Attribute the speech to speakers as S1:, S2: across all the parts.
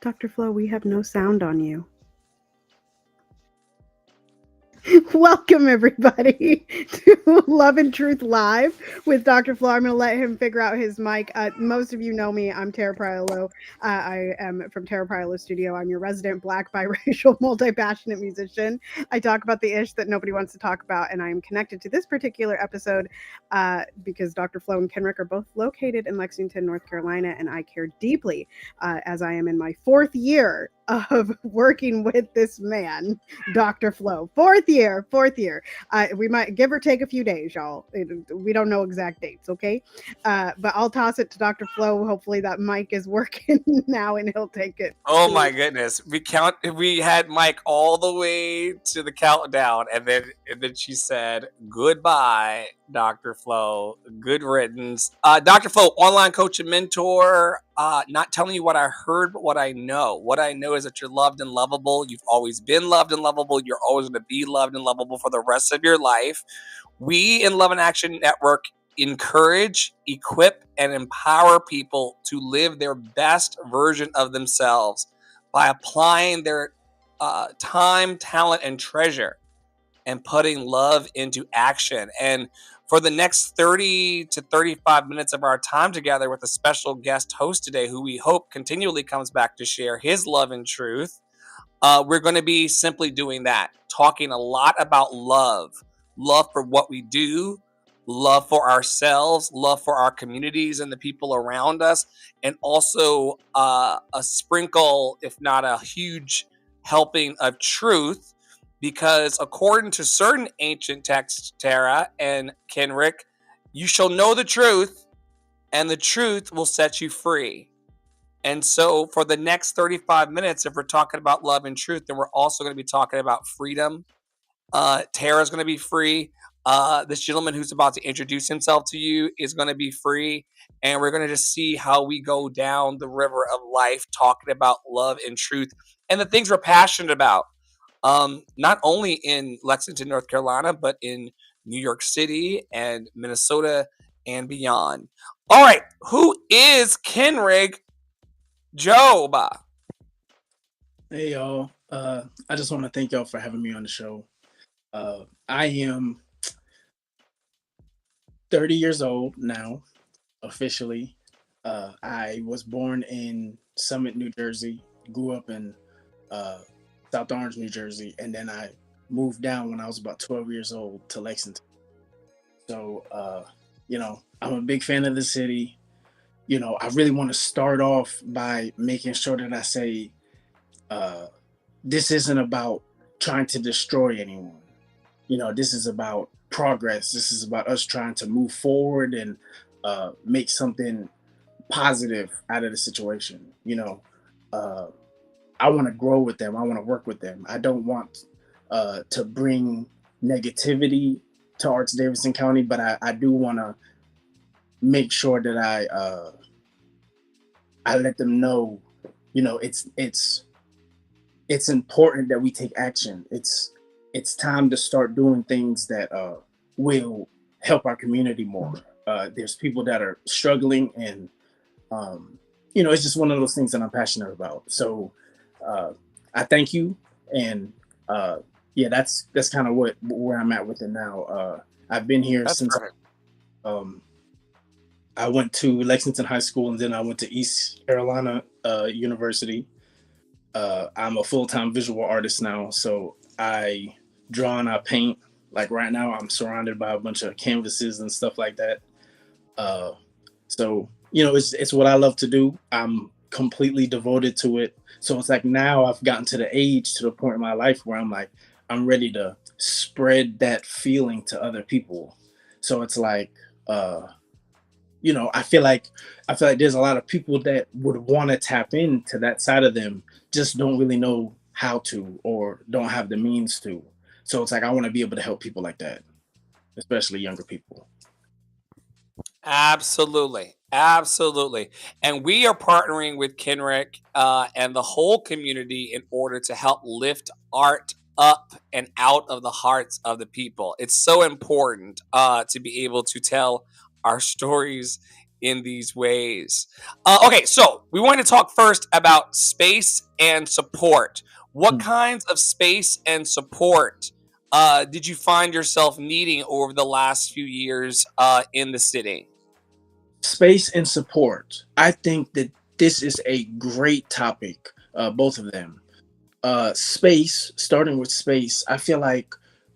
S1: Dr. Flo, we have no sound on you. Welcome, everybody, to Love and Truth Live with Dr. Flo. I'm going to let him figure out his mic. Most of you know me. I'm Tara Priolo. I am from Tara Priolo Studio. I'm your resident Black, biracial, multi passionate musician. I talk about the ish that nobody wants to talk about, and I am connected to this particular episode because Dr. Flo and Kenrick are both located in Lexington, North Carolina, and I care deeply as I am in my fourth year of working with this man, Dr. Flo. Fourth year. We might give or take a few days, y'all. We don't know exact dates, okay? But I'll toss it to Dr. Flo. Hopefully that mic is working now and he'll take it.
S2: Oh my goodness. We had Mike all the way to the countdown and then she said, "Goodbye, Dr. Flo. Good riddance." Dr. Flo, online coach and mentor, not telling you what I heard, but what I know. What I know is that you're loved and lovable. You've always been loved and lovable. You're always going to be loved and lovable for the rest of your life. We in Love and Action Network encourage, equip, and empower people to live their best version of themselves by applying their time, talent, and treasure and putting love into action. And for the next 30 to 35 minutes of our time together with a special guest host today, who we hope continually comes back to share his love and truth, we're going to be simply doing that, talking a lot about love for what we do, love for ourselves, love for our communities and the people around us, and also a sprinkle, if not a huge helping of truth, because according to certain ancient texts, Tara and Kenrick, you shall know the truth, and the truth will set you free. And so for the next 35 minutes, if we're talking about love and truth, then we're also going to be talking about freedom. Tara's going to be free. This gentleman who's about to introduce himself to you is going to be free. And we're going to just see how we go down the river of life talking about love and truth and the things we're passionate about. Not only in Lexington, North Carolina, but in New York City and Minnesota and beyond. All right, who is Kenrick Jobe?
S3: Hey y'all. I just want to thank y'all for having me on the show. I am 30 years old now, officially. I was born in Summit, New Jersey, grew up in South Orange, New Jersey, and then I moved down when I was about 12 years old to Lexington. So, I'm a big fan of the city. I really want to start off by making sure that I say, uh, this isn't about trying to destroy anyone. This is about progress. This is about us trying to move forward and make something positive out of the situation. Uh, I want to grow with them. I want to work with them. I don't want to bring negativity to Arts Davidson County, but I do want to make sure that I let them know, it's important that we take action. It's time to start doing things that will help our community more. There's people that are struggling, and it's just one of those things that I'm passionate about. So I thank you, and yeah, that's kind of where I'm at with it now. I've been here
S2: That's
S3: since
S2: perfect.
S3: um, I went to Lexington High School, and then I went to East Carolina University. I'm a full-time visual artist now, so I draw and I paint. Like right now, I'm surrounded by a bunch of canvases and stuff like that. Uh, so it's what I love to do. I'm completely devoted to it. So it's like now I've gotten to the age, to the point in my life where I'm like, I'm ready to spread that feeling to other people. So it's like, I feel like there's a lot of people that would want to tap into that side of them, just don't really know how to or don't have the means to. So it's like I want to be able to help people like that, especially younger people.
S2: Absolutely. Absolutely. And we are partnering with Kenrick and the whole community in order to help lift art up and out of the hearts of the people. It's so important to be able to tell our stories in these ways. Okay, so we want to talk first about space and support. What kinds of space and support did you find yourself needing over the last few years in the city?
S3: Space and support. I think that this is a great topic, both of them. Space, starting with space, I feel like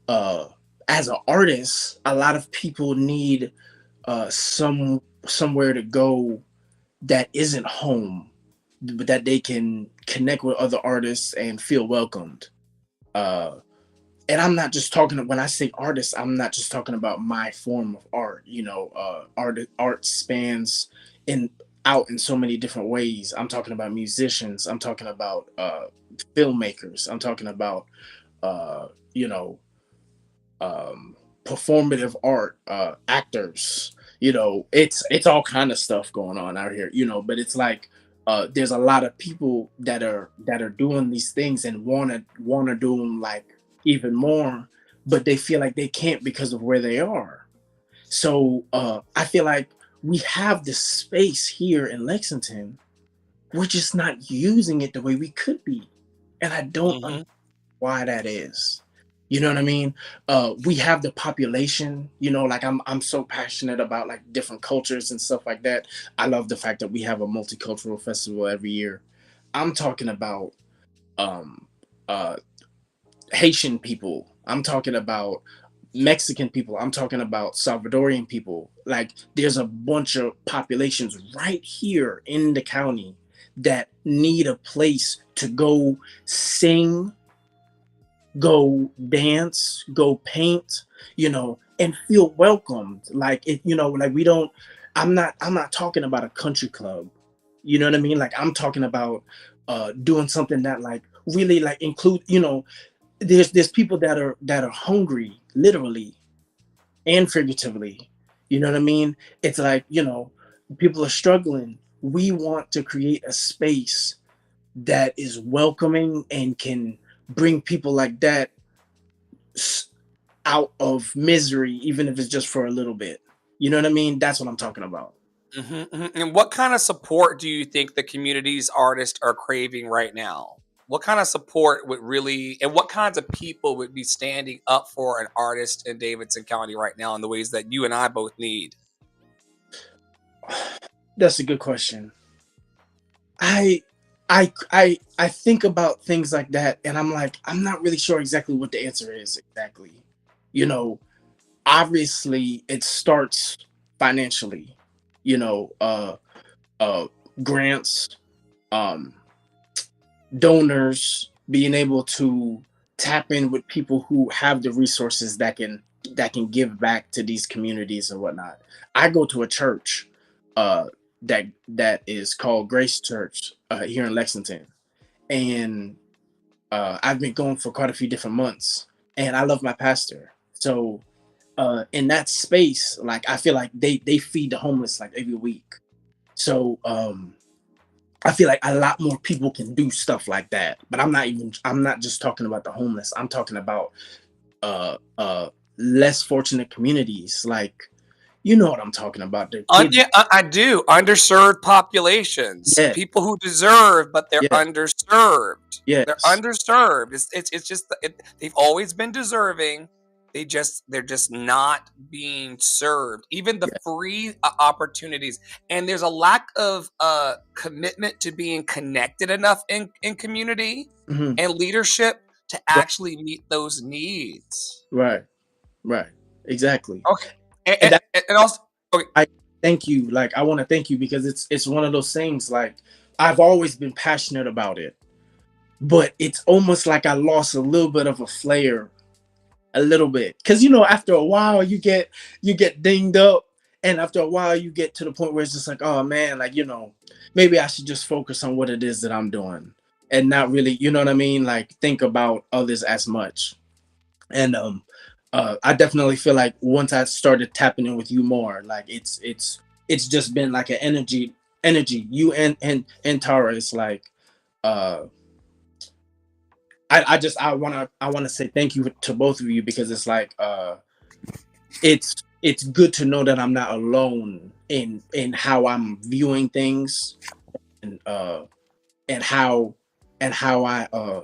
S3: uh, as an artist, a lot of people need somewhere to go that isn't home, but that they can connect with other artists and feel welcomed. Uh, and I'm not just talking, when I say artist, I'm not just talking about my form of art. Art spans in out in so many different ways. I'm talking about musicians. I'm talking about filmmakers. I'm talking about uh, you know performative art, actors. It's all kind of stuff going on out here. But it's like there's a lot of people that are doing these things and wanna do them like even more, but they feel like they can't because of where they are. So I feel like we have this space here in Lexington. We're just not using it the way we could be, and I don't
S2: Hmm.
S3: why that is. You know what I mean? We have the population, like I'm so passionate about like different cultures and stuff like that. I love the fact that we have a multicultural festival every year. I'm talking about um uh Haitian people. I'm talking about Mexican people. I'm talking about Salvadorian people. Like there's a bunch of populations right here in the county that need a place to go sing, go dance, go paint, and feel welcomed. Like like we don't I'm not talking about a country club. You know what I mean? Like I'm talking about doing something that like really like include, there's people that are hungry, literally and figuratively. You know what I mean? It's like, people are struggling. We want to create a space that is welcoming and can bring people like that out of misery, even if it's just for a little bit. You know what I mean? That's what I'm talking about.
S2: Hmm. Hmm. And what kind of support do you think the community's artists are craving right now? What kind of support would really, and what kinds of people would be standing up for an artist in Davidson County right now in the ways that you and I both need?
S3: That's a good question. I I think about things like that and I'm like, I'm not really sure exactly what the answer is exactly. You know, Obviously it starts financially, you know, uh grants, um donors, being able to tap in with people who have the resources that can give back to these communities and whatnot. I go to a church uh that is called Grace Church here in Lexington, and I've been going for quite a few different months, and I love my pastor. So in that space, like I feel like they feed the homeless like every week. So I feel like a lot more people can do stuff like that. But I'm not just talking about the homeless. I'm talking about uh uh less fortunate communities. Like, you know what I'm talking about. The kids.
S2: Yeah, I do. Underserved populations,
S3: Yeah,
S2: people who deserve, but they're
S3: yeah,
S2: underserved. They're
S3: yes,
S2: underserved. It's just they've always been deserving. They're just not being served. Even the
S3: yeah.
S2: free opportunities, and there's a lack of commitment to being connected enough in community
S3: Hmm.
S2: and leadership to actually meet those needs.
S3: Right, right. Exactly.
S2: Okay,
S3: And that
S2: and also okay.
S3: I thank you. Like I want to thank you because it's one of those things like I've always been passionate about it, but it's almost like I lost a little bit of a flair, a little bit, because after a while you get dinged up, and after a while you get to the point where it's just like, oh man, like maybe I should just focus on what it is that I'm doing and not really, you know what I mean, like think about others as much. And I definitely feel like once I started tapping in with you more, like it's just been like an energy you and Tara is like uh I want to say thank you to both of you because it's like it's good to know that I'm not alone in how I'm viewing things, and and how I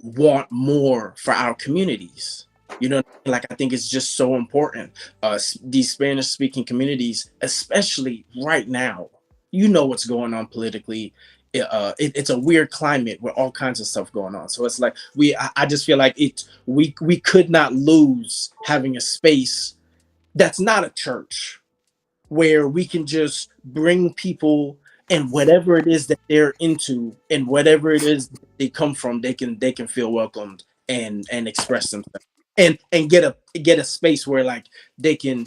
S3: want more for our communities. You know, like I think it's just so important. These Spanish speaking communities, especially right now, you know what's going on politically. It's a weird climate with all kinds of stuff going on. So it's like I just feel like we could not lose having a space that's not a church, where we can just bring people and whatever it is that they're into and whatever it is that they come from, they can feel welcomed and express themselves, and get a space where like they can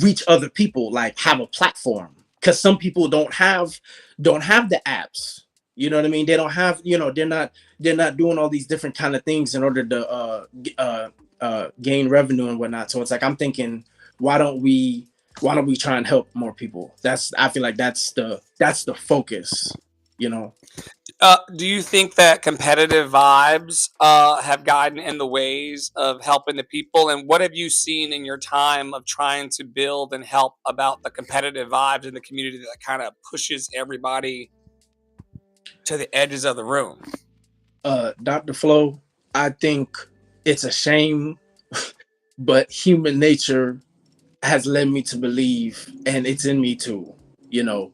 S3: reach other people, like have a platform, because some people don't have the apps. You know what I mean? They don't have, they're not doing all these different kind of things in order to gain revenue and whatnot. So it's like I'm thinking, why don't we try and help more people? I feel like that's the focus, you know.
S2: Do you think that competitive vibes have gotten in the ways of helping the people? And what have you seen in your time of trying to build and help about the competitive vibes in the community that kind of pushes everybody to the edges of the room?
S3: Dr. Flo, I think it's a shame, but human nature has led me to believe, and it's in me too, you know.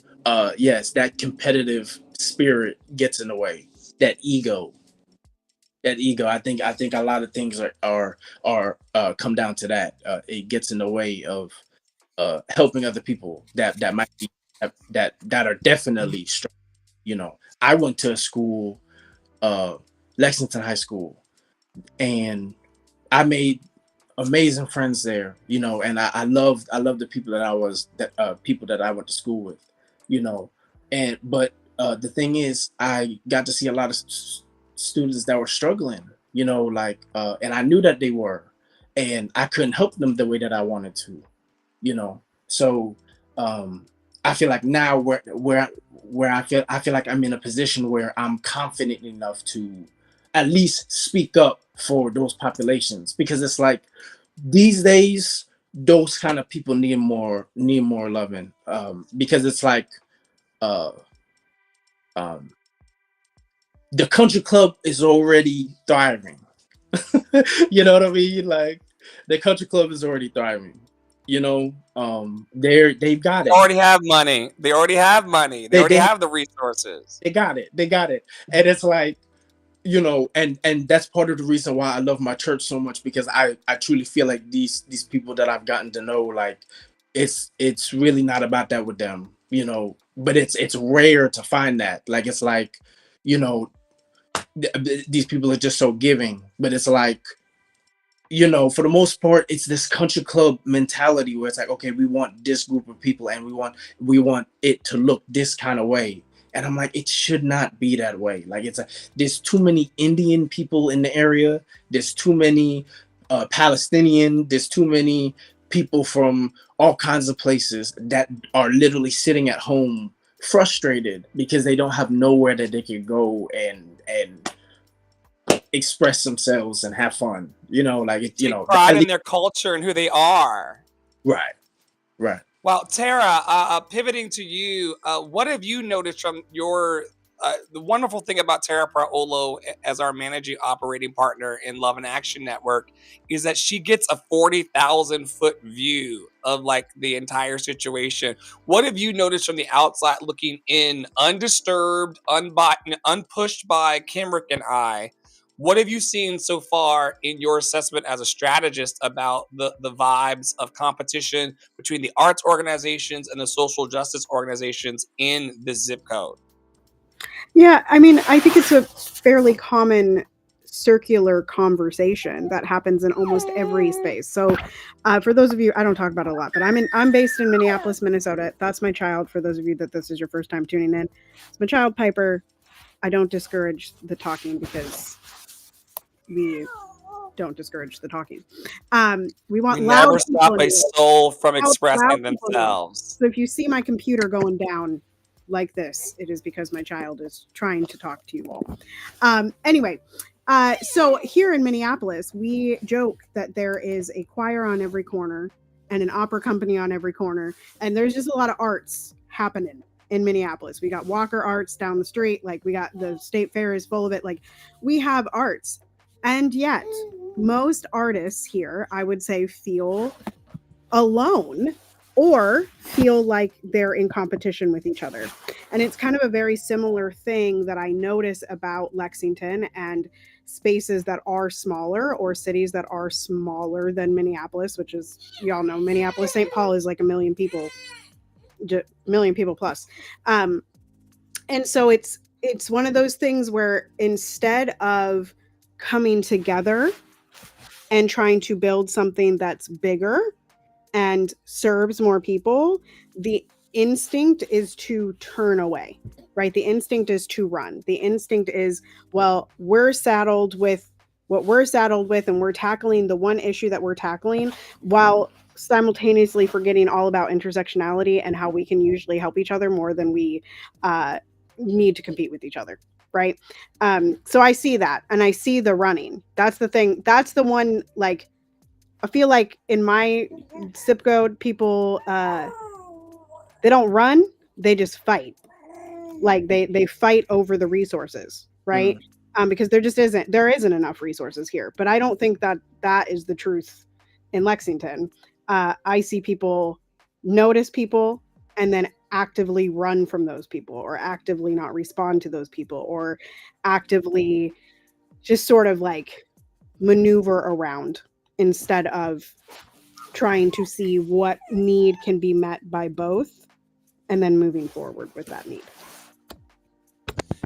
S3: Yes, that competitive spirit gets in the way. That ego, I think a lot of things are come down to that. It gets in the way of helping other people that might be that are definitely strong. You know, I went to a school, uh, Lexington High School, and I made amazing friends there. You know, and I loved the people people that I went to school with. You know, and but the thing is, I got to see a lot of students that were struggling. You know, like and I knew that they were, and I couldn't help them the way that I wanted to. You know, so um I feel like now where I feel like I'm in a position where I'm confident enough to at least speak up for those populations, because it's like these days those kind of people need more loving, because it's like uh um the country club is already thriving. You know what I mean? Like the country club is already thriving. You know, they've got
S2: They
S3: it.
S2: already have money. They already have money. They
S3: They
S2: already
S3: they
S2: have the resources.
S3: they got it. They got it. And it's like, and that's part of the reason why I love my church so much, because I truly feel like these people that I've gotten to know, like it's really not about that with them, but it's rare to find that. Like it's like, you know, these people are just so giving, but it's like, for the most part, it's this country club mentality where it's like, okay, we want this group of people and we want it to look this kind of way. And I'm like, it should not be that way. Like there's too many Indian people in the area. There's too many Palestinian. There's too many people from all kinds of places that are literally sitting at home frustrated because they don't have nowhere that they can go and express themselves and have fun. Like it,
S2: Take pride
S3: at
S2: in
S3: least,
S2: their culture and who they are.
S3: right, right.
S2: Well, Tara, pivoting to you, what have you noticed from your the wonderful thing about Tara Praolo as our managing operating partner in Love and Action Network is that she gets a 40,000-foot view of like the entire situation. What have you noticed from the outside looking in, undisturbed, unpushed by Kenrick and I? What have you seen so far in your assessment as a strategist about the vibes of competition between the arts organizations and the social justice organizations in this zip code?
S1: Yeah, I mean, I think it's a fairly common circular conversation that happens in almost every space. So, for those of you, I don't talk about it a lot, but I'm based in Minneapolis, Minnesota. That's my child. For those of you that this is your first time tuning in, it's my child Piper. I don't discourage the talking because we don't discourage the talking. We want
S2: We
S1: loud
S2: never
S1: people
S2: stop
S1: in
S2: a
S1: here.
S2: soul from
S1: Loud
S2: expressing
S1: people in here.
S2: themselves.
S1: So if you see my computer going down like this, it is because my child is trying to talk to you all. Anyway, so here in Minneapolis, we joke that there is a choir on every corner and an opera company on every corner. And there's just a lot of arts happening in Minneapolis. We got Walker Arts down the street. Like we got the state fair is full of it. Like we have arts. And yet most artists here, I would say, feel alone or feel like they're in competition with each other. And it's kind of a very similar thing that I notice about Lexington and spaces that are smaller or cities that are smaller than Minneapolis, which is, y'all know, Minneapolis, St. Paul is like a million people, million people plus. And so it's one of those things where instead of coming together and trying to build something that's bigger and serves more people, the instinct is to turn away, right? The instinct is to run. The instinct is, well, we're saddled with what we're saddled with, and we're tackling the one issue that we're tackling while simultaneously forgetting all about intersectionality and how we can usually help each other more than we need to compete with each other. Right. So I see that, and I see the running. That's the thing. That's the one, like, I feel like in my zip code, people, they don't run, they just fight. Like they fight over the resources, right? Because there isn't enough resources here. But I don't think that is the truth in Lexington. I see people notice people and then actively run from those people, or actively not respond to those people, or actively just sort of like maneuver around instead of trying to see what need can be met by both and then moving forward with that need.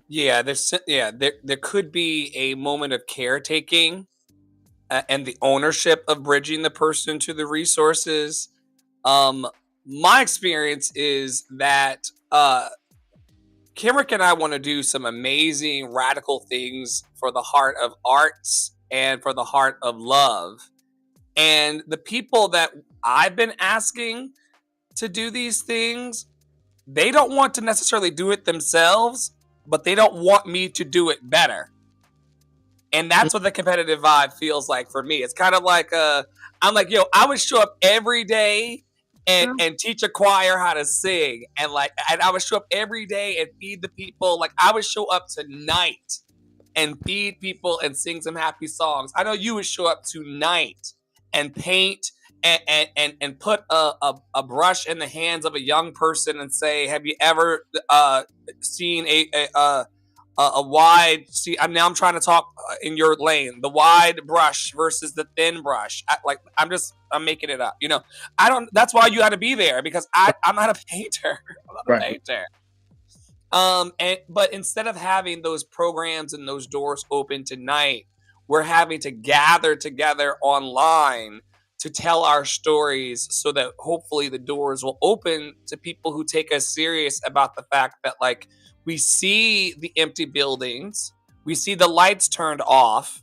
S2: Yeah, there could be a moment of caretaking and the ownership of bridging the person to the resources. My experience is that Kenrick and I want to do some amazing radical things for the heart of arts and for the heart of love. And the people that I've been asking to do these things, they don't want to necessarily do it themselves, but they don't want me to do it better. And that's what the competitive vibe feels like for me. It's kind of like I'm like, yo, I would show up every day and teach a choir how to sing, and I would show up every day and feed the people. Like I would show up tonight and feed people and sing some happy songs. I know you would show up tonight and paint and put a brush in the hands of a young person and say, have you ever seen a wide, see, I'm trying to talk in your lane, the wide brush versus the thin brush. I'm making it up, that's why you got to be there, because I'm not a painter. I'm not a painter. But instead of having those programs and those doors open tonight, we're having to gather together online to tell our stories, so that hopefully the doors will open to people who take us serious about the fact that, like, we see the empty buildings, we see the lights turned off,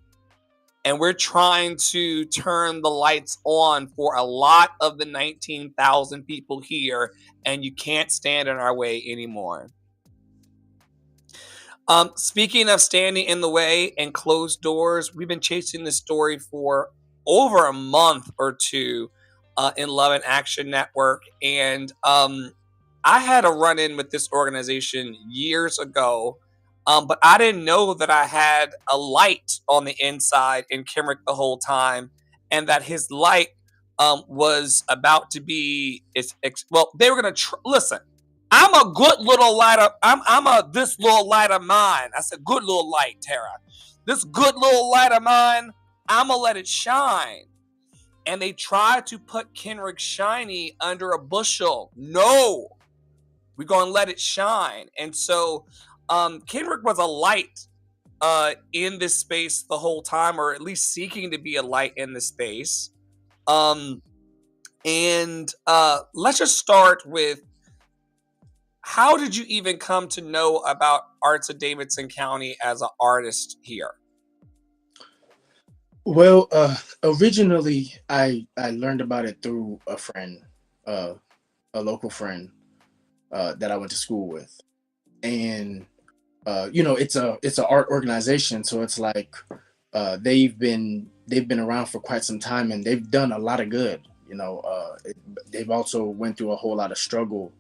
S2: and we're trying to turn the lights on for a lot of the 19,000 people here, and you can't stand in our way anymore. Speaking of standing in the way and closed doors, we've been chasing this story for over a month or two in Love and Action Network. And I had a run-in with this organization years ago, but I didn't know that I had a light on the inside in Kenrick the whole time, and that his light was about to be, they were going to, listen, I'm a good little light of, this little light of mine. I said, good little light, Tara. This good little light of mine, I'm going to let it shine. And they tried to put Kenrick Shiny under a bushel. No, we're going to let it shine. And so Kenrick was a light in this space the whole time, or at least seeking to be a light in this space. And let's just start with, how did you even come to know about Arts of Davidson County as an artist here?
S3: Well, originally I learned about it through a friend, a local friend that I went to school with, and it's an art organization, so it's like they've been around for quite some time, and they've done a lot of good. They've also went through a whole lot of struggle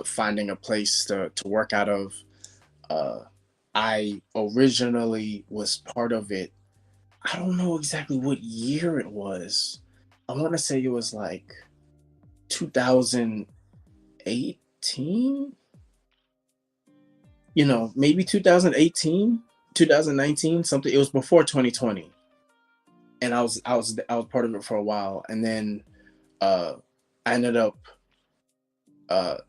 S3: finding a place to work out of. uh, I originally was part of it. I don't know exactly what year it was. I want to say it was like 2018, maybe 2018, 2019, something. It was before 2020. And I was part of it for a while, and then uh I ended up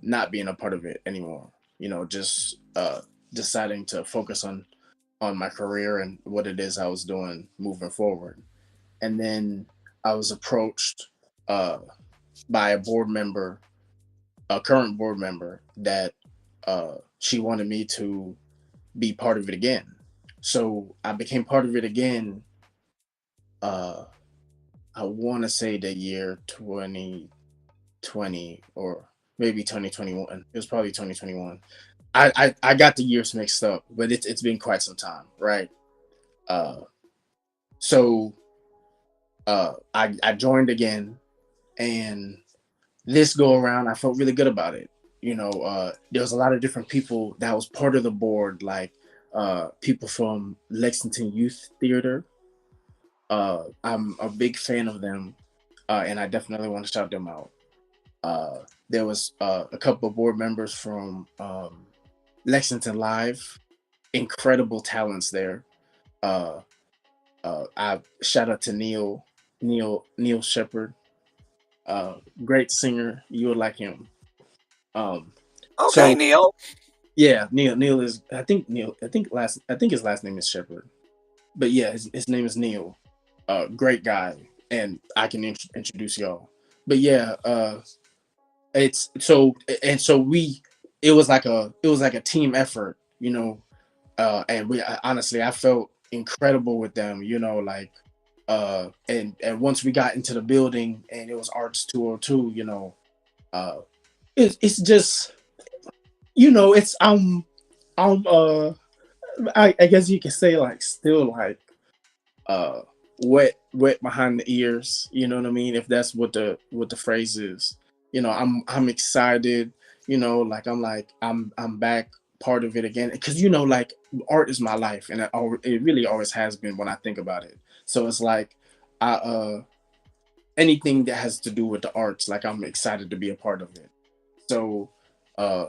S3: not being a part of it anymore. Just deciding to focus on my career and what it is I was doing moving forward. And then I was approached uh by a current board member, that she wanted me to be part of it again. So I became part of it again. uh I want to say the year 2020, or maybe 2021. It was probably 2021. I got the years mixed up, but it's been quite some time, right? Uh, so I joined again, and this go around I felt really good about it. There was a lot of different people that was part of the board, like people from Lexington Youth Theater. I'm a big fan of them, and I definitely want to shout them out. There was a couple of board members from Lexington Live, incredible talents there. Uh, I shout out to Neil Shepherd, great singer. You would like him. Um,
S2: Okay,
S3: so
S2: Neil.
S3: yeah, Neil is. I think his last name is Shepherd, but yeah, his name is Neil. Great guy, and I can introduce y'all. But yeah, it's so and so we. It was like a team effort, and honestly, I felt incredible with them. Like and once we got into the building and it was Arts 202, uh, it's just it's I'm I guess you can say, like, still like uh wet behind the ears, you know what I mean, if that's what the phrase is. I'm excited, like I'm back part of it again, because like, art is my life, and it really always has been when I think about it. So it's like, I anything that has to do with the arts, like, I'm excited to be a part of it. So uh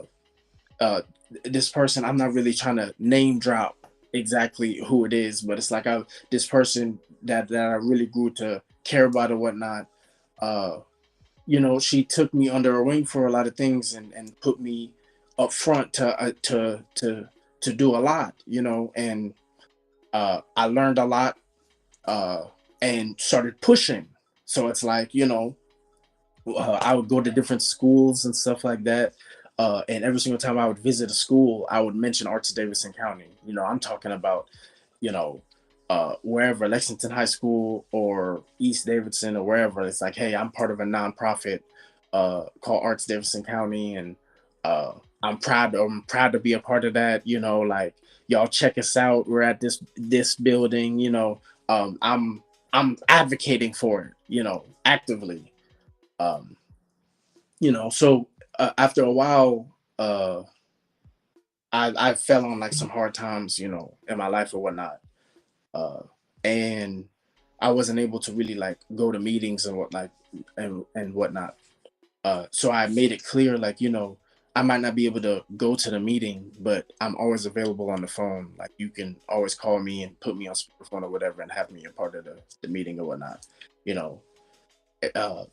S3: uh this person, I'm not really trying to name drop exactly who it is, but it's like, this person that I really grew to care about and whatnot. uh she took me under her wing for a lot of things, and put me up front to do a lot, and I learned a lot, uh and started pushing. So it's like, I would go to different schools and stuff like that. And every single time I would visit a school, I would mention Arts Davidson County. I'm talking about, you know, wherever, Lexington High School or East Davidson or wherever. It's like, hey, I'm part of a nonprofit called Arts Davidson County, and I'm proud to be a part of that. Like, y'all check us out. We're at this building. I'm advocating for it. Actively. Um, so after a while, I fell on, like, some hard times, in my life or whatnot, uh, and I wasn't able to really, like, go to meetings and whatnot. So I made it clear, like, I might not be able to go to the meeting, but I'm always available on the phone. Like, you can always call me and put me on speakerphone or whatever, and have me a part of the meeting or whatnot. You know,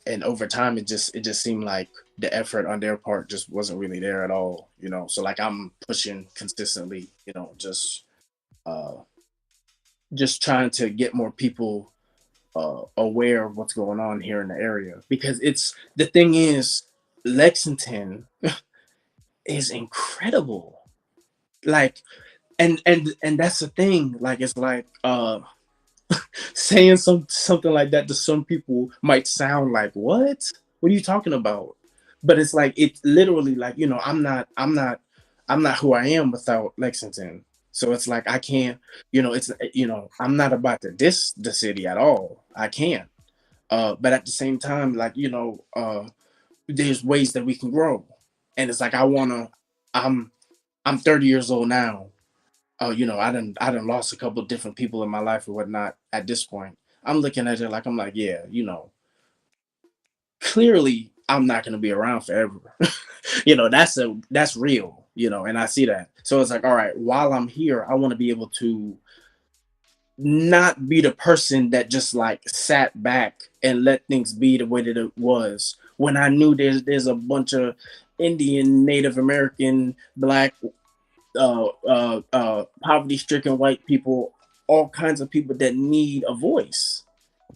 S3: and over time, it just seemed like the effort on their part just wasn't really there at all. So, like, I'm pushing consistently. Uh, just trying to get more people aware of what's going on here in the area, because the thing is, Lexington is incredible. Like, and that's the thing. Like, it's like, saying something like that to some people might sound like, what are you talking about? But it's like, it's literally like, I'm not who I am without Lexington. So it's like, I can't, I'm not about to diss the city at all. I can't. But at the same time, like, there's ways that we can grow. And it's like I'm I'm 30 years old now. I done lost a couple of different people in my life or whatnot at this point. I'm looking at it like, I'm like, yeah, clearly I'm not gonna be around forever. That's real, and I see that. So it's like, all right, while I'm here, I want to be able to not be the person that just like sat back and let things be the way that it was when I knew there's a bunch of Indian, Native American, Black, poverty-stricken white people, all kinds of people that need a voice.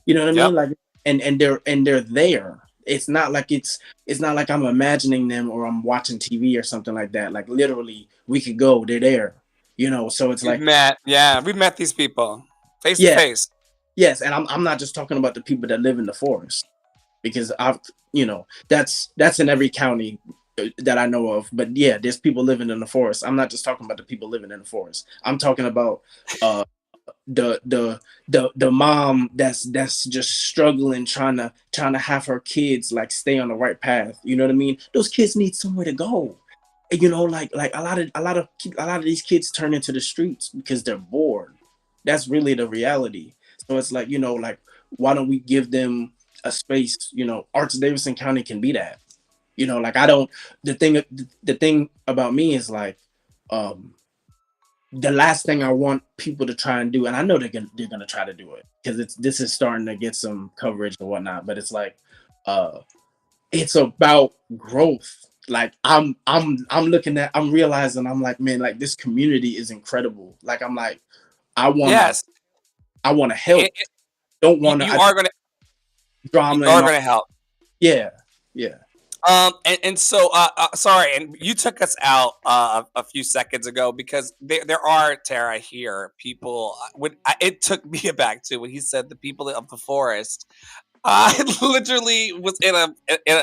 S3: You know what I
S2: Yep.
S3: mean? Like, and they're there. It's not like I'm imagining them or I'm watching TV or something like that. Like literally, we could go. They're there. So it's like,
S2: We've met these people face to
S3: yeah,
S2: face.
S3: yes, and I'm not just talking about the people that live in the forest because that's in every county that I know of. But yeah, there's people living in the forest. I'm not just talking about the people living in the forest. I'm talking about the mom that's just struggling trying to have her kids like stay on the right path. You know what I mean? Those kids need somewhere to go. Like a lot of these kids turn into the streets because they're bored. That's really the reality. So it's like, like, why don't we give them a space? Arts Davidson County can be that. Like, I don't. The thing about me is like, um the last thing I want people to try and do, and I know they're gonna try to do it because this is starting to get some coverage and whatnot. But it's like, uh, it's about growth. Like, I'm looking at, I'm realizing, I'm like, man, like this community is incredible. Like, I'm like, I wanna
S2: Yes,
S3: I wanna
S2: it,
S3: help.
S2: it-
S3: Don't
S2: you,
S3: wanna
S2: you are gonna you
S3: drama
S2: are
S3: and all.
S2: gonna help.
S3: Yeah, yeah.
S2: And so, sorry, and you took us out a few seconds ago because there are, Tara, here people. It took me aback too when he said the people of the forest. I literally was in a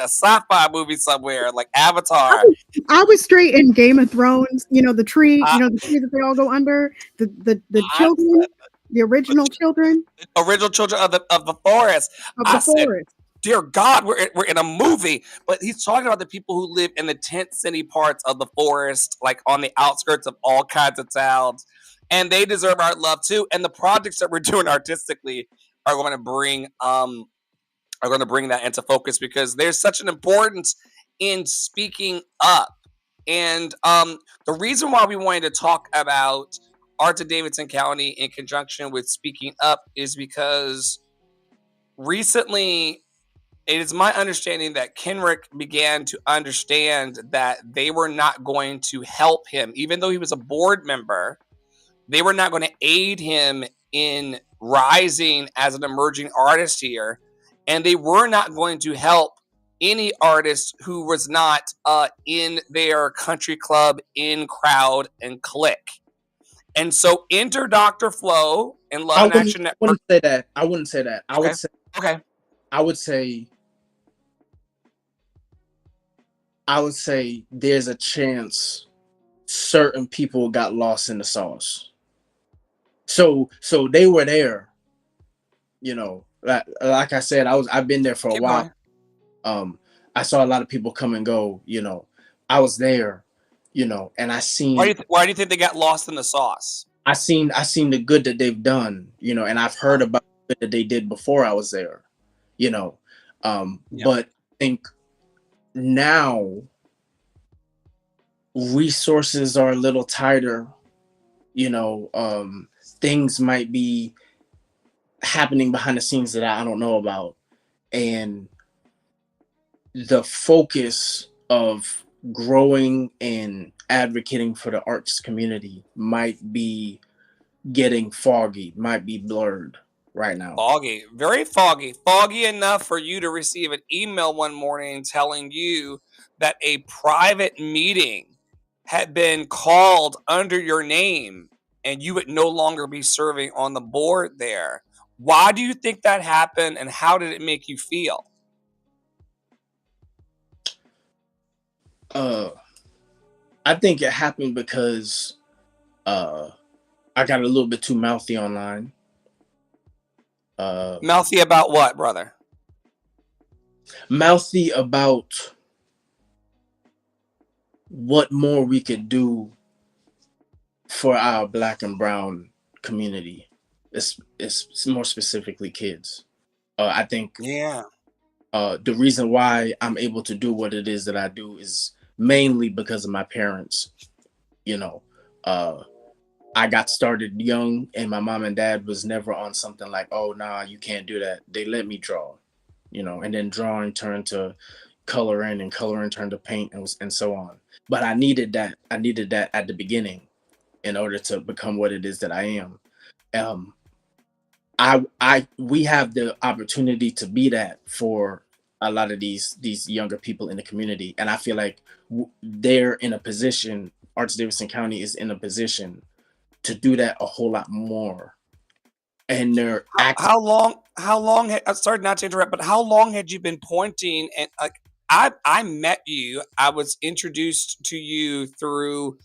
S2: sci-fi movie somewhere like
S1: I
S2: Avatar.
S1: was, I was straight in Game of Thrones. The tree.
S2: I,
S1: The tree that they all go under. The
S2: I
S1: children, the original children
S2: original children of the forest.
S1: of the
S2: I said,
S1: forest.
S2: dear God, we're in a movie. But he's talking about the people who live in the tent city parts of the forest, like on the outskirts of all kinds of towns. And they deserve our love too. And the projects that we're doing artistically are going to bring that into focus because there's such an importance in speaking up. And the reason why we wanted to talk about Arts of Davidson County in conjunction with speaking up is because recently it is my understanding that Kenrick began to understand that they were not going to help him, even though he was a board member. They were not going to aid him in rising as an emerging artist here, and they were not going to help any artist who was not in their country club, in crowd, and clique. And so enter Dr. Flo and Love
S3: I
S2: and
S3: wouldn't
S2: Action
S3: I
S2: Network.
S3: wouldn't say that. I wouldn't say that. I would
S2: Okay.
S3: say
S2: Okay.
S3: I would say I would say there's a chance certain people got lost in the sauce. So they were there, like I said, I've been there for a
S2: Keep
S3: while.
S2: going.
S3: Um, I saw a lot of people come and go. I was there, and I seen
S2: Why do you think they got lost in the sauce?
S3: I seen the good that they've done, and I've heard about the good that they did before I was there, you know.
S2: Yeah.
S3: But I think now resources are a little tighter, things might be happening behind the scenes that I don't know about. And the focus of growing and advocating for the arts community might be getting foggy, might be blurred right now.
S2: Foggy, very foggy. Foggy enough for you to receive an email one morning telling you that a private meeting had been called under your name and you would no longer be serving on the board there. Why do you think that happened and how did it make you feel?
S3: Uh, I think it happened because uh, I got a little bit too mouthy online. Uh,
S2: Mouthy about what, brother?
S3: mouthy about what more we could do for our Black and brown community. It's more specifically kids. I think
S2: Yeah.
S3: the reason why I'm able to do what it is that I do is mainly because of my parents. You know, uh, I got started young, and my mom and dad was never on something like, "Oh, nah, you can't do that." They let me draw, and then drawing turned to coloring, and coloring turned to paint, and so on. But I needed that. I needed that at the beginning in order to become what it is that I am. Um, we have the opportunity to be that for a lot of these younger people in the community, and I feel like they're in a position. Arts Davidson County is in a position to do that a whole lot more, and they're acting.
S2: How long sorry not to interrupt, but how long had you been pointing? And like, I met you, I was introduced to you through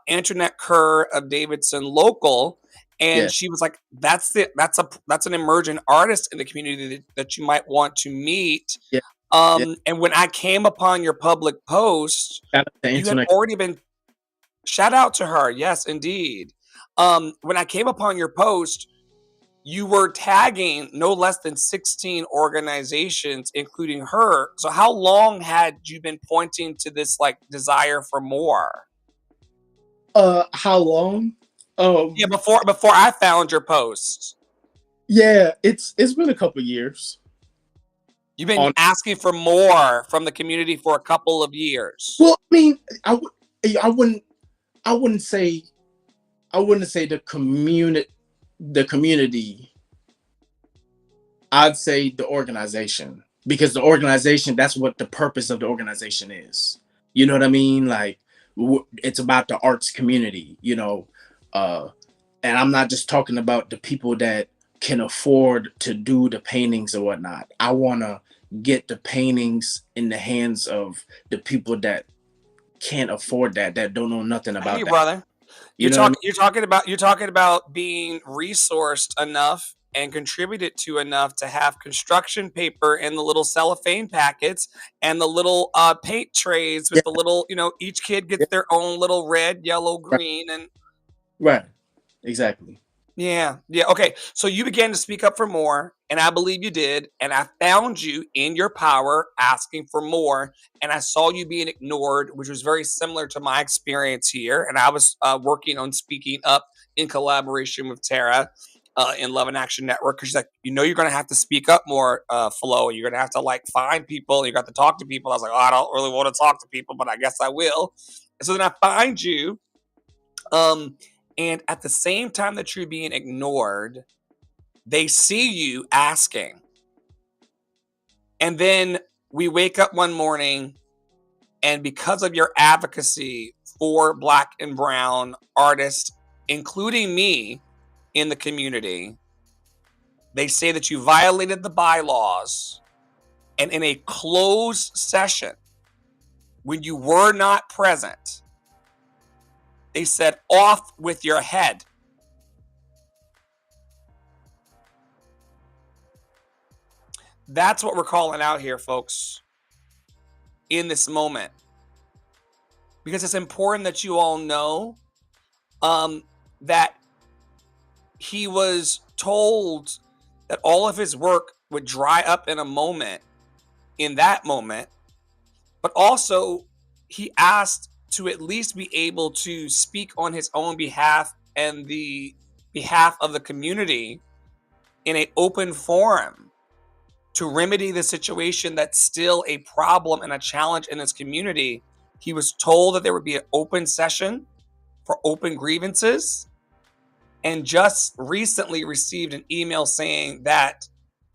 S2: Antoinette Kerr of Davidson Local,
S3: Yeah,
S2: and she was like, that's an emerging artist in the community that you might want to meet.
S3: yeah, yeah.
S2: And when I came upon your public post,
S3: Shout out to
S2: you had
S3: Antoinette.
S2: already been shout out to her. Yes, indeed. When I came upon your post, you were tagging no less than 16 organizations, including her. So how long had you been pointing to this like desire for more?
S3: How long?
S2: Yeah,
S3: Um,
S2: before I found your post.
S3: yeah, it's been a couple years.
S2: You've been
S3: On
S2: asking for more from the community for a couple of years.
S3: Well, I mean, I wouldn't, I wouldn't say, I wouldn't say the community. I'd say the organization, because the organization, that's what the purpose of the organization is. You know what I mean? Like, it's about the arts community. Uh, and I'm not just talking about the people that can afford to do the paintings or whatnot. I want to get the paintings in the hands of the people that can't afford that don't know nothing
S2: I hear
S3: about
S2: you,
S3: that.
S2: brother.
S3: You know what I mean?
S2: You're talking about being resourced enough and contributed to enough to have construction paper in the little cellophane packets and the little paint trays
S3: Yeah,
S2: with the little, each kid
S3: yeah,
S2: gets their own little red, yellow,
S3: right,
S2: green, and
S3: right, exactly.
S2: yeah, yeah. Okay. So you began to speak up for more, and I believe you did. And I found you in your power asking for more. And I saw you being ignored, which was very similar to my experience here. And I was working on speaking up in collaboration with Tara in Love and Action Network because she's like, you're going to have to speak up more, Flo. You're going to have to like find people. You got to talk to people. I was like, oh, I don't really want to talk to people, but I guess I will. And so then I find you. Um, and at the same time that you're being ignored, they see you asking. And then we wake up one morning, and because of your advocacy for Black and Brown artists, including me in the community, they say that you violated the bylaws. And in a closed session, when you were not present, they said, off with your head. That's what we're calling out here, folks, in this moment. Because it's important that you all know that he was told that all of his work would dry up in a moment, in that moment, but also he asked to at least be able to speak on his own behalf and the behalf of the community in an open forum to remedy the situation that's still a problem and a challenge in his community. He was told that there would be an open session for open grievances, and just recently received an email saying that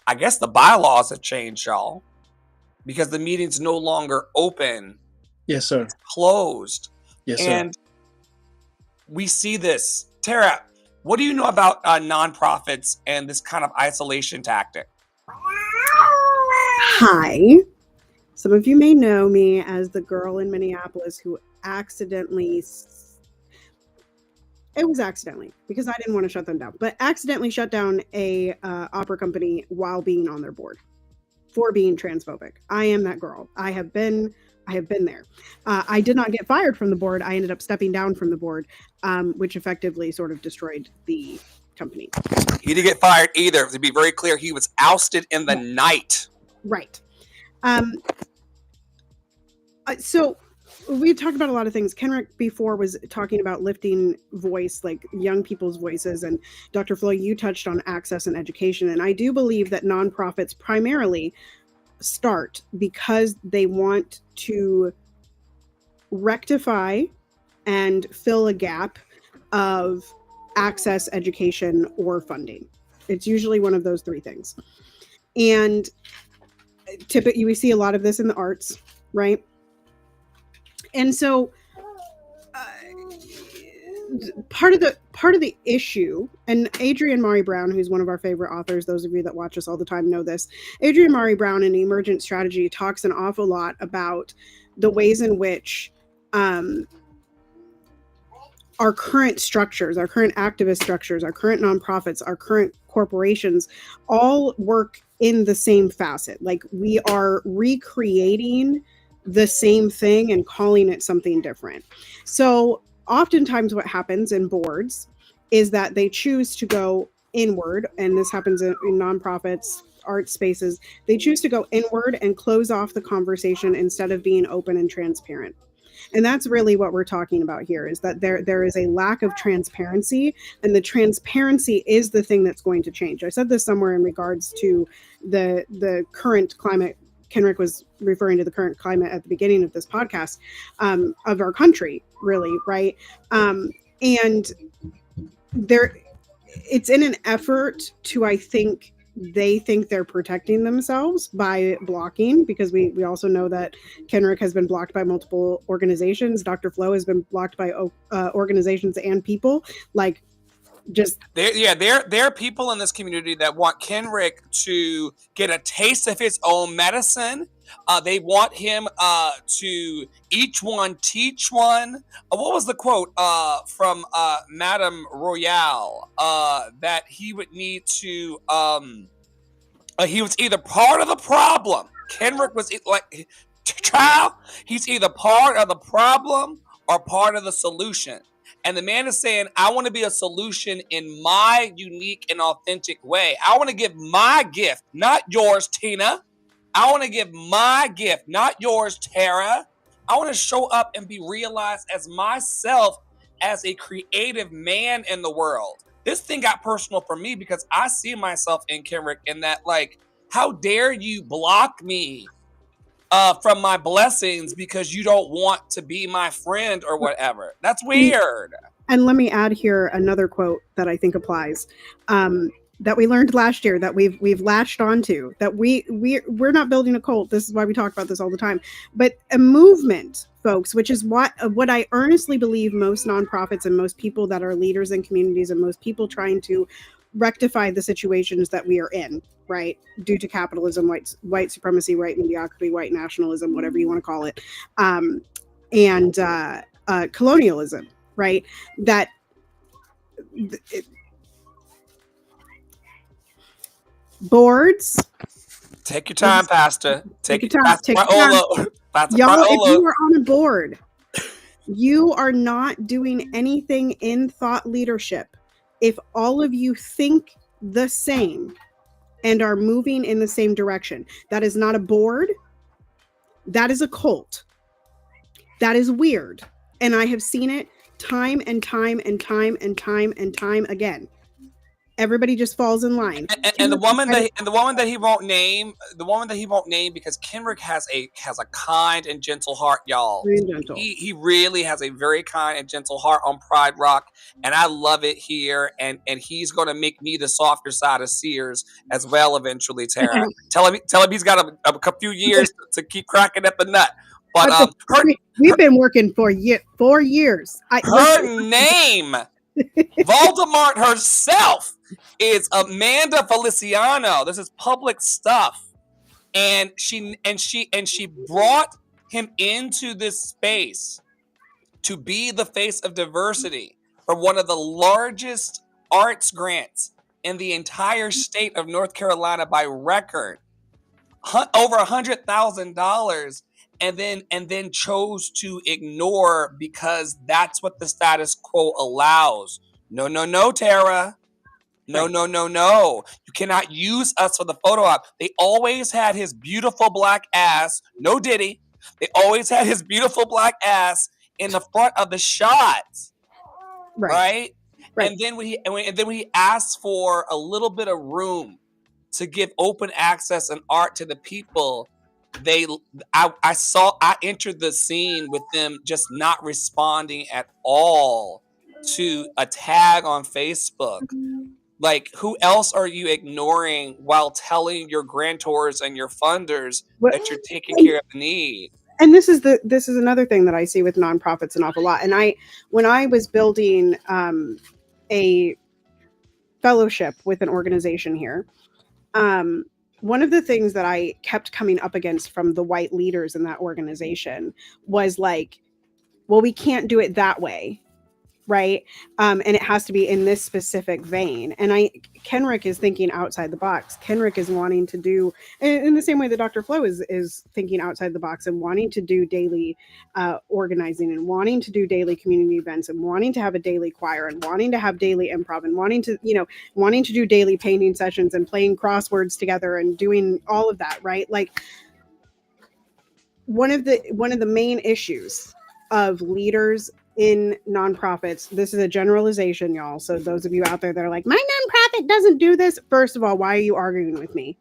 S2: I guess the bylaws have changed, y'all, because the meeting's no longer open,
S3: Yes, sir.
S2: it's closed.
S3: Yes, sir.
S2: And we see this. Tara, what do you know about nonprofits and this kind of isolation tactic?
S1: Hi. Some of you may know me as the girl in Minneapolis who it was accidentally, because I didn't want to shut them down, but accidentally shut down a opera company while being on their board. for being transphobic. I am that girl. I have been there. I did not get fired from the board. I ended up stepping down from the board, which effectively sort of destroyed the company.
S2: He didn't get fired either. To be very clear, he was ousted in the night.
S1: Right. So we've talked about a lot of things. Kenrick before was talking about lifting voice, like young people's voices. And Dr. Flo, you touched on access and education. And I do believe that nonprofits primarily start because they want to rectify and fill a gap of access, education, or funding. It's usually one of those three things. And typically we see a lot of this in the arts, right? And so part of the issue, and Adrienne Maree Brown, who's one of our favorite authors, those of you that watch us all the time know this, Adrienne Maree Brown in Emergent Strategy talks an awful lot about the ways in which our current structures, our current activist structures, our current nonprofits, our current corporations all work in the same facet. Like we are recreating the same thing and calling it something different. So oftentimes what happens in boards is that they choose to go inward, and this happens in nonprofits, art spaces. They choose to go inward and close off the conversation instead of being open and transparent. And that's really what we're talking about here, is that there is a lack of transparency, and the transparency is the thing that's going to change. I said this somewhere in regards to the current climate. Kenrick was referring to the current climate at the beginning of this podcast, of our country, really, right? And there, it's in an effort to, I think, they think they're protecting themselves by blocking, because we also know that Kenrick has been blocked by multiple organizations. Dr. Flo has been blocked by organizations and people. Like, just
S2: there are people in this community that want Kenrick to get a taste of his own medicine. They want him to each one teach one. What was the quote from Madame Royale, that he would need to he was either part of the problem. Kenrick was like, child, he's either part of the problem or part of the solution. And the man is saying, I want to be a solution in my unique and authentic way. I want to give my gift, not yours, Tina. I want to give my gift, not yours, Tara. I want to show up and be realized as myself, as a creative man in the world. This thing got personal for me because I see myself in Kenrick in that, like, how dare you block me from my blessings because you don't want to be my friend or whatever. That's weird.
S1: And let me add here another quote that I think applies, that we learned last year, that we've latched onto, that we're not building a cult. This is why we talk about this all the time, but a movement, folks, which is what I earnestly believe most nonprofits and most people that are leaders in communities and most people trying to rectify the situations that we are in, right, due to capitalism, white supremacy, white mediocrity, white nationalism, whatever you want to call it, and colonialism, right, that boards.
S2: Take your time, Pastor.
S1: Take your time. Y'all, if you are on a board, you are not doing anything in thought leadership if all of you think the same and are moving in the same direction. That is not a board. That is a cult. That is weird. And I have seen it time and time and time and time and time again. Everybody just falls in line.
S2: And the woman that he won't name, because Kenrick has a kind and gentle heart, y'all.
S1: Very gentle.
S2: He really has a very kind and gentle heart on Pride Rock, and I love it here. And he's gonna make me the softer side of Sears as well eventually, Tara. Tell him he's got a few years to keep cracking at the nut. But
S1: we've been working for 4 years.
S2: Her name, Voldemort herself, is Amanda Feliciano. This is public stuff, and she brought him into this space to be the face of diversity for one of the largest arts grants in the entire state of North Carolina by record. over $100,000, and then chose to ignore because that's what the status quo allows. No, no, no, Tara. No,
S1: Right.
S2: no, no, no. You cannot use us for the photo op. They always had his beautiful black ass. No Diddy. They always had his beautiful black ass in the front of the shots, right?
S1: Right.
S2: And then when he asked for a little bit of room to give open access and art to the people, I entered the scene with them just not responding at all to a tag on Facebook. Like, who else are you ignoring while telling your grantors and your funders
S1: What-
S2: that you're taking care of the need?
S1: And this is another thing that I see with nonprofits an awful lot. And when I was building a fellowship with an organization here, one of the things that I kept coming up against from the white leaders in that organization was like, well, we can't do it that way. Right. And it has to be in this specific vein. And Kenrick is thinking outside the box. Kenrick is wanting to do in the same way that Dr. Flo is thinking outside the box and wanting to do daily organizing and wanting to do daily community events and wanting to have a daily choir and wanting to have daily improv and wanting to do daily painting sessions and playing crosswords together and doing all of that. Right. Like one of the main issues of leaders in nonprofits, this is a generalization, y'all. So those of you out there that are like, my nonprofit doesn't do this. First of all, why are you arguing with me?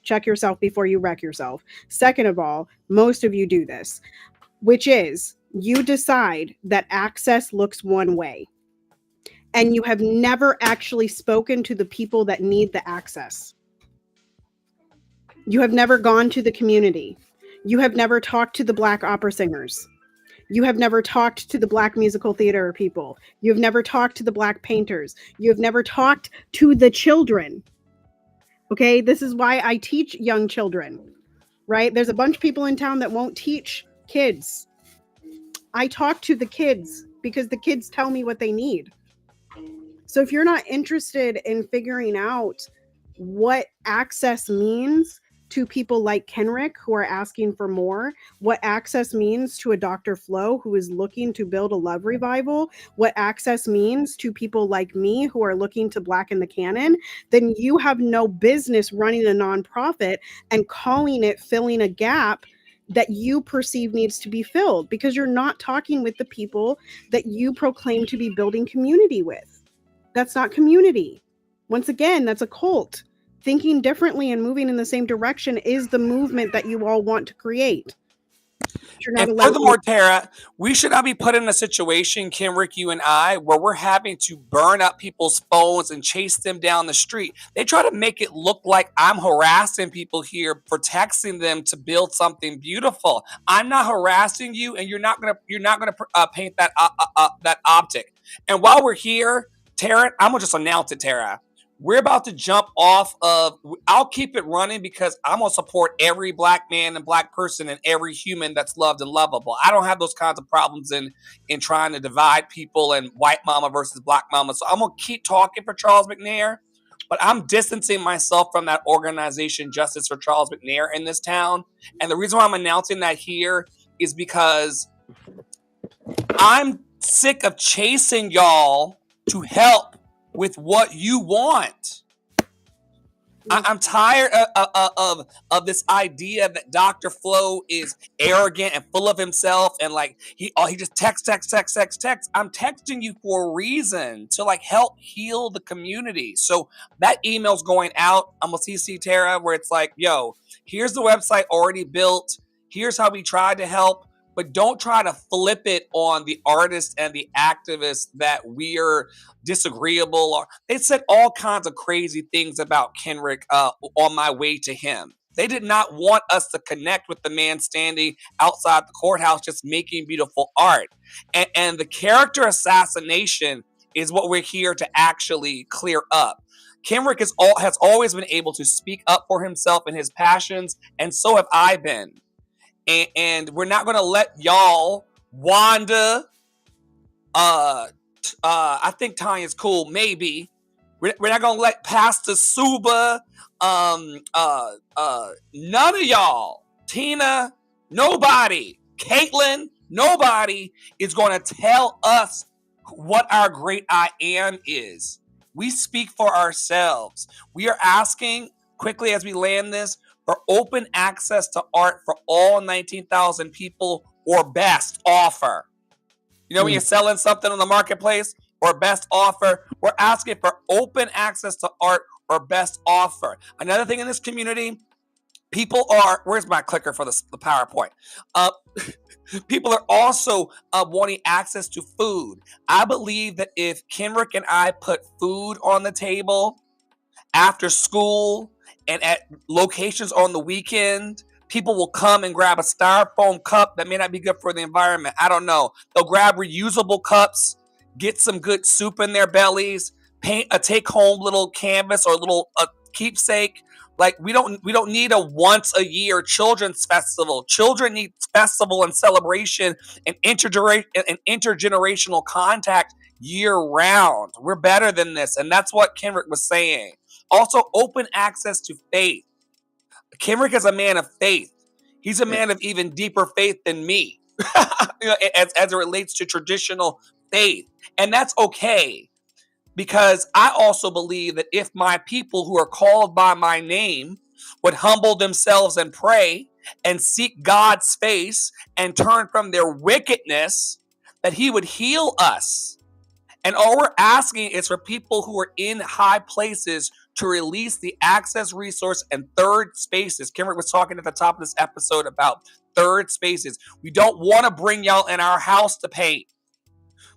S1: Check yourself before you wreck yourself. Second of all, most of you do this, which is you decide that access looks one way and you have never actually spoken to the people that need the access. You have never gone to the community. You have never talked to the Black opera singers. You have never talked to the Black musical theater people. You have never talked to the Black painters. You have never talked to the children. Okay, this is why I teach young children, right? There's a bunch of people in town that won't teach kids. I talk to the kids because the kids tell me what they need. So if you're not interested in figuring out what access means to people like Kenrick who are asking for more, what access means to a Dr. Flo who is looking to build a love revival, what access means to people like me who are looking to blacken the canon, then you have no business running a nonprofit and calling it filling a gap that you perceive needs to be filled, because you're not talking with the people that you proclaim to be building community with. That's not community. Once again, that's a cult. Thinking differently and moving in the same direction is the movement that you all want to create.
S2: And furthermore, Tara, we should not be put in a situation, Kenrick, you and I, where we're having to burn up people's phones and chase them down the street. They try to make it look like I'm harassing people here for texting them to build something beautiful. I'm not harassing you, and you're not gonna paint that that optic. And while we're here, Tara, I'm gonna just announce it, Tara. We're about to jump off of, I'll keep it running because I'm going to support every Black man and Black person and every human that's loved and lovable. I don't have those kinds of problems in trying to divide people and white mama versus Black mama. So I'm going to keep talking for Charles McNair, but I'm distancing myself from that organization, Justice for Charles McNair, in this town. And the reason why I'm announcing that here is because I'm sick of chasing y'all to help with what you want. I'm tired of this idea that Dr. Flo is arrogant and full of himself and like he just text. I'm texting you for a reason to like help heal the community. So that email's going out. I'm gonna CC Tara where it's like, yo, here's the website already built. Here's how we tried to help. But don't try to flip it on the artists and the activists that we're disagreeable. Or they said all kinds of crazy things about Kenrick on my way to him. They did not want us to connect with the man standing outside the courthouse just making beautiful art. And the character assassination is what we're here to actually clear up. Kenrick has always been able to speak up for himself and his passions, and so have I been. And we're not going to let y'all, Wanda, I think Tanya's cool, maybe. We're not going to let Pastor Suba, None of y'all, Tina, nobody, Caitlin, nobody is going to tell us what our great I am is. We speak for ourselves. We are asking quickly as we land this for open access to art for all 19,000 people or best offer. You know, when you're selling something on the marketplace or best offer, we're asking for open access to art or best offer. Another thing in this community, people are, where's my clicker for the PowerPoint? People are also wanting access to food. I believe that if Kenrick and I put food on the table after school and at locations on the weekend, people will come and grab a styrofoam cup that may not be good for the environment. I don't know. They'll grab reusable cups, get some good soup in their bellies, paint a take-home little canvas or little keepsake. Like we don't need a once a year children's festival. Children need festival and celebration and intergenerational contact year round. We're better than this, and that's what Kenrick was saying. Also, open access to faith. Kenrick is a man of faith. He's a man of even deeper faith than me, as it relates to traditional faith. And that's okay, because I also believe that if my people who are called by my name would humble themselves and pray and seek God's face and turn from their wickedness, that he would heal us. And all we're asking is for people who are in high places to release the access, resource, and third spaces. Kenrick was talking at the top of this episode about third spaces. We don't want to bring y'all in our house to paint.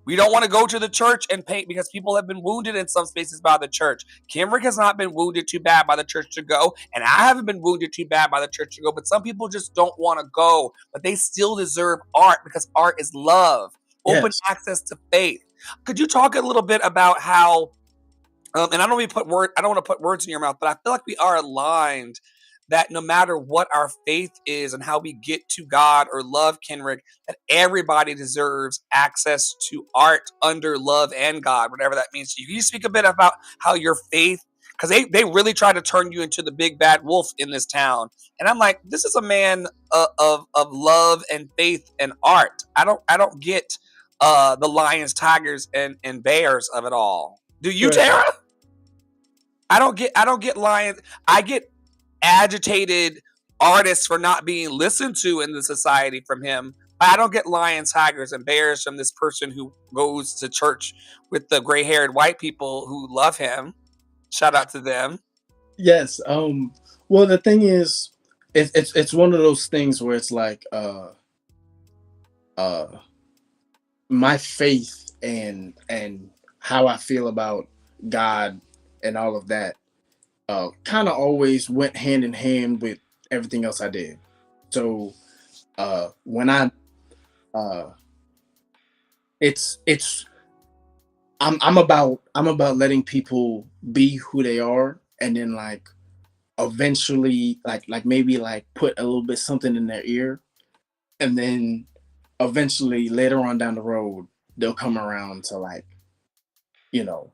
S2: We don't want to go to the church and paint because people have been wounded in some spaces by the church. Kenrick has not been wounded too bad by the church to go, and I haven't been wounded too bad by the church to go, but some people just don't want to go, but they still deserve art because art is love. Open access to faith. Could you talk a little bit about how, and I don't want to put words in your mouth, but I feel like we are aligned that no matter what our faith is and how we get to God or love Kenrick, that everybody deserves access to art under love and God, whatever that means to you. Can you speak a bit about how your faith, because they really try to turn you into the big bad wolf in this town. And I'm like, this is a man of love and faith and art. I don't get the lions, tigers, and bears of it all. Do you, Tara? I don't get lions. I get agitated artists for not being listened to in the society from him. I don't get lions, tigers, and bears from this person who goes to church with the gray-haired white people who love him. Shout out to them.
S3: Yes. Well, the thing is, it's one of those things where it's like my faith and how I feel about God and all of that kind of always went hand in hand with everything else I did. So when I'm about letting people be who they are, and then like eventually like maybe like put a little bit something in their ear, and then eventually later on down the road they'll come around to like, you know,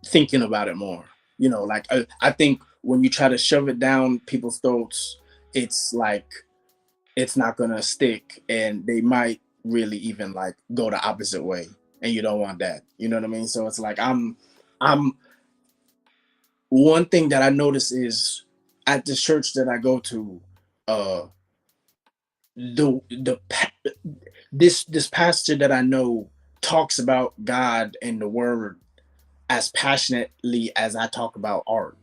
S3: thinking about it more. You know, like I think when you try to shove it down people's throats, it's like it's not gonna stick, and they might really even like go the opposite way, and you don't want that. You know what I mean? So it's like I'm one thing that I notice is at the church that I go to, this pastor that I know talks about God and the word as passionately as I talk about art.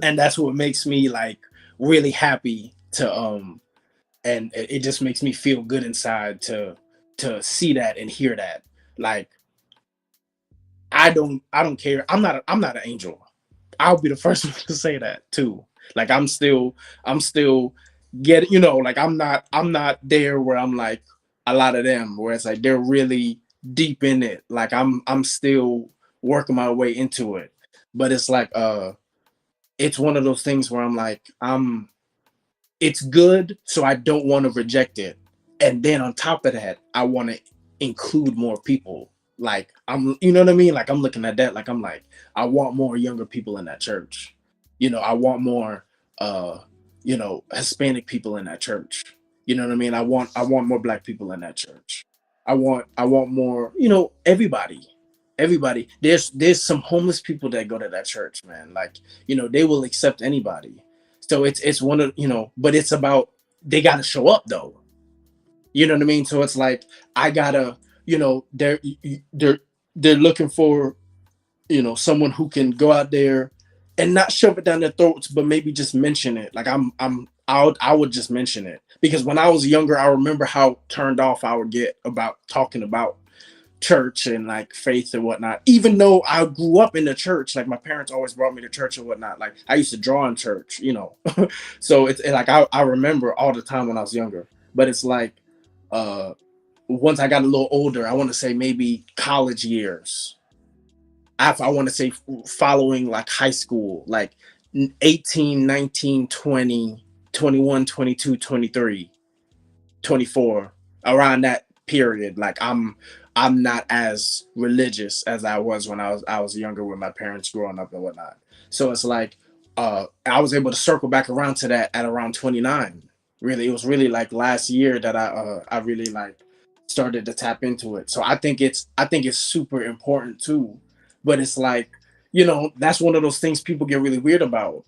S3: And that's what makes me like really happy to and it just makes me feel good inside to see that and hear that. Like I don't care. I'm not an angel. I'll be the first one to say that too. Like I'm still getting, you know, like I'm not there where I'm like a lot of them where it's like they're really deep in it. Like I'm still working my way into it. But it's like it's one of those things where I'm like it's good, so I don't want to reject it. And then on top of that, I want to include more people like I'm, you know what I mean? Like I'm looking at that, like I'm like, I want more younger people in that church. I want more uh, Hispanic people in that church. You know what I mean? I want more black people in that church. I want more, everybody. Everybody. There's some homeless people that go to that church, man. Like, they will accept anybody. So it's one of, but it's about they gotta show up though. You know what I mean? So it's like I gotta, they're they're looking for, someone who can go out there and not shove it down their throats, but maybe just mention it. Like I would just mention it because when I was younger, I remember how turned off I would get about talking about church and like faith and whatnot. Even though I grew up in the church, like my parents always brought me to church and whatnot. Like I used to draw in church. So it's like I remember all the time when I was younger. But it's like uh once I got a little older, I want to say maybe college years. I want to say following like high school, like 18, 19, 20, 21, 22, 23, 24, around that period. Like I'm not as religious as I was when I was younger with my parents growing up and whatnot. So it's like I was able to circle back around to that at around 29. Really, it was really like last year that I really like started to tap into it. So I think it's super important too. But it's like, that's one of those things people get really weird about.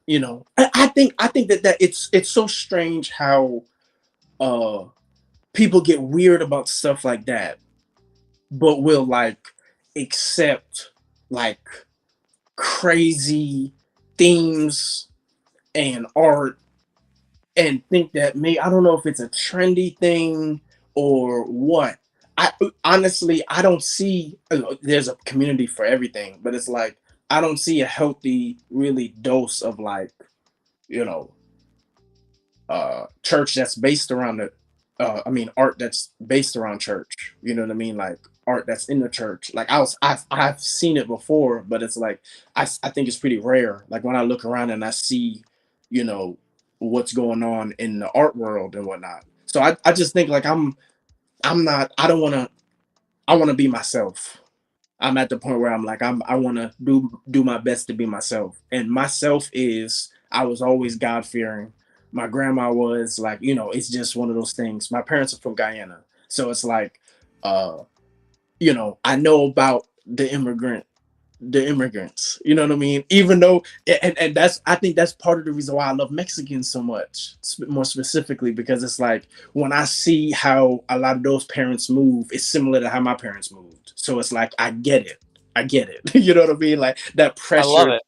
S3: I think that it's so strange how uh people get weird about stuff like that, but will like accept like crazy themes and art and think that I don't know if it's a trendy thing or what. I honestly I don't see there's a community for everything, but it's like I don't see a healthy really dose of like, you know, church that's based around the I mean art that's based around church. You know what I mean? Like art that's in the church. Like I've seen it before, but it's like I think it's pretty rare. Like when I look around and I see, you know, what's going on in the art world and whatnot. So I just think like I'm not I don't wanna I wanna be myself. I'm at the point where I'm like I want to do my best to be myself, and myself is I was always God fearing. My grandma was like, it's just one of those things. My parents are from Guyana, so it's like, uh, I know about the immigrants. You know what I mean? Even though, and that's I think that's part of the reason why I love Mexicans so much, more specifically because it's like when I see how a lot of those parents move, it's similar to how my parents moved. So it's like I get it. I get it. You know what I mean? Like that
S2: I love
S3: pressure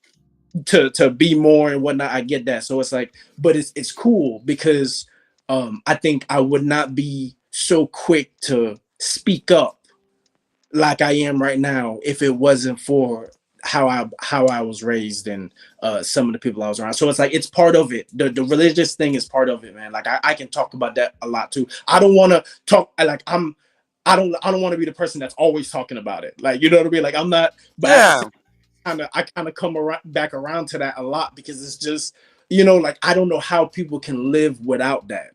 S2: it.
S3: to be more and whatnot. I get that. So it's like, but it's cool because I think I would not be so quick to speak up like I am right now if it wasn't for how I was raised and some of the people I was around. So it's like it's part of it. The religious thing is part of it, man. Like I can talk about that a lot too. I don't want to talk like I don't want to be the person that's always talking about it. Like you know what I mean? Like I'm not. But at the
S2: Yeah.
S3: same I kind of come around back around to that a lot because it's just like I don't know how people can live without that.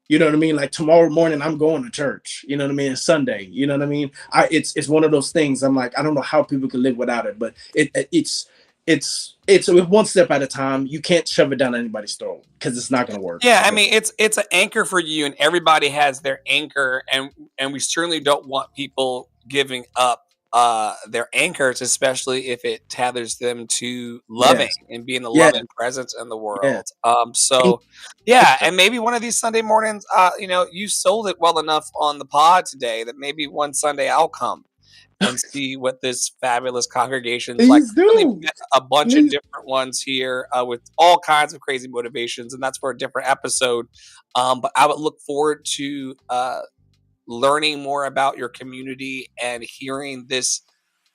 S3: You know what I mean? Like tomorrow morning I'm going to church. You know what I mean? It's Sunday. You know what I mean? It's one of those things. I'm like I don't know how people can live without it, but it's with one step at a time. You can't shove it down anybody's throat because it's not going to work.
S2: Yeah, I mean, it's an anchor for you, and everybody has their anchor, and we certainly don't want people giving up their anchors, especially if it tethers them to loving
S3: Yes.
S2: and being a
S3: Yeah.
S2: loving presence in the
S3: Yeah.
S2: world.
S3: And-
S2: So yeah, and maybe one of these Sunday mornings, you sold it well enough on the pod today that maybe one Sunday I'll come and see what this fabulous congregation's like.
S3: Please
S2: Certainly
S3: do.
S2: met a bunch of
S3: Please.
S2: different ones here with all kinds of crazy motivations, and that's for a different episode. But I would look forward to learning more about your community and hearing this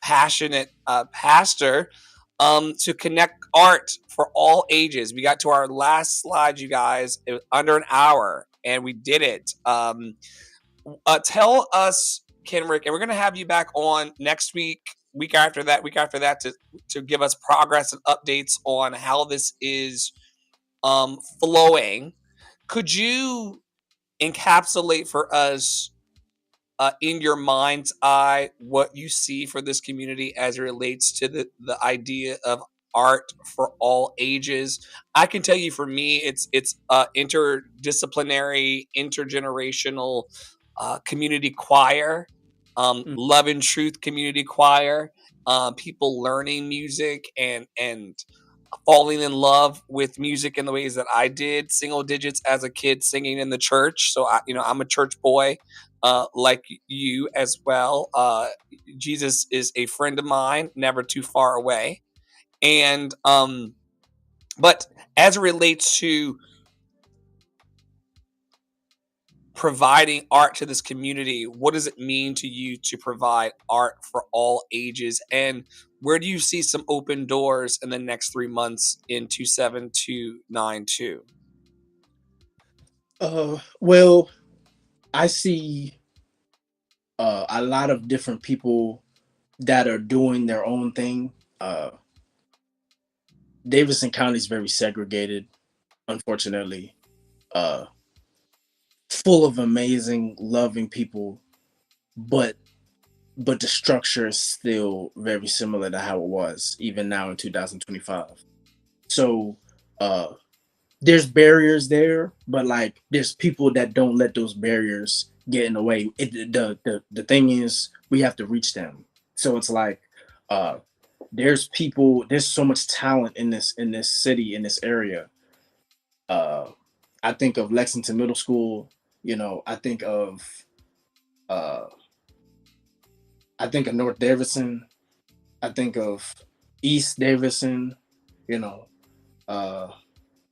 S2: passionate pastor to connect art for all ages. We got to our last slide, you guys. It was under an hour, and we did it. Tell us, Kenrick, and we're going to have you back on next week, week after that, to give us progress and updates on how this is flowing. Could you encapsulate for us in your mind's eye what you see for this community as it relates to the idea of art for all ages. I can tell you, for me, it's interdisciplinary, intergenerational community choir,
S3: Mm.
S2: love and truth community choir, people learning music and falling in love with music in the ways that I did, single digits as a kid singing in the church. So I'm a church boy, like you as well. Jesus is a friend of mine, never too far away. And but as it relates to providing art to this community, what does it mean to you to provide art for all ages? And where do you see some open doors in the next 3 months in 27292?
S3: Well, I see a lot of different people that are doing their own thing. Davidson County is very segregated, unfortunately. Uh, Full of amazing, loving people, but the structure is still very similar to how it was even now in 2025. So uh, there's barriers there, but like there's people that don't let those barriers get in the way. The thing is, we have to reach them. So it's like uh, there's so much talent in this city, in this area. Uh, I think of Lexington Middle School. You know, uh, I think of North Davidson. I think of East Davidson. You know, uh,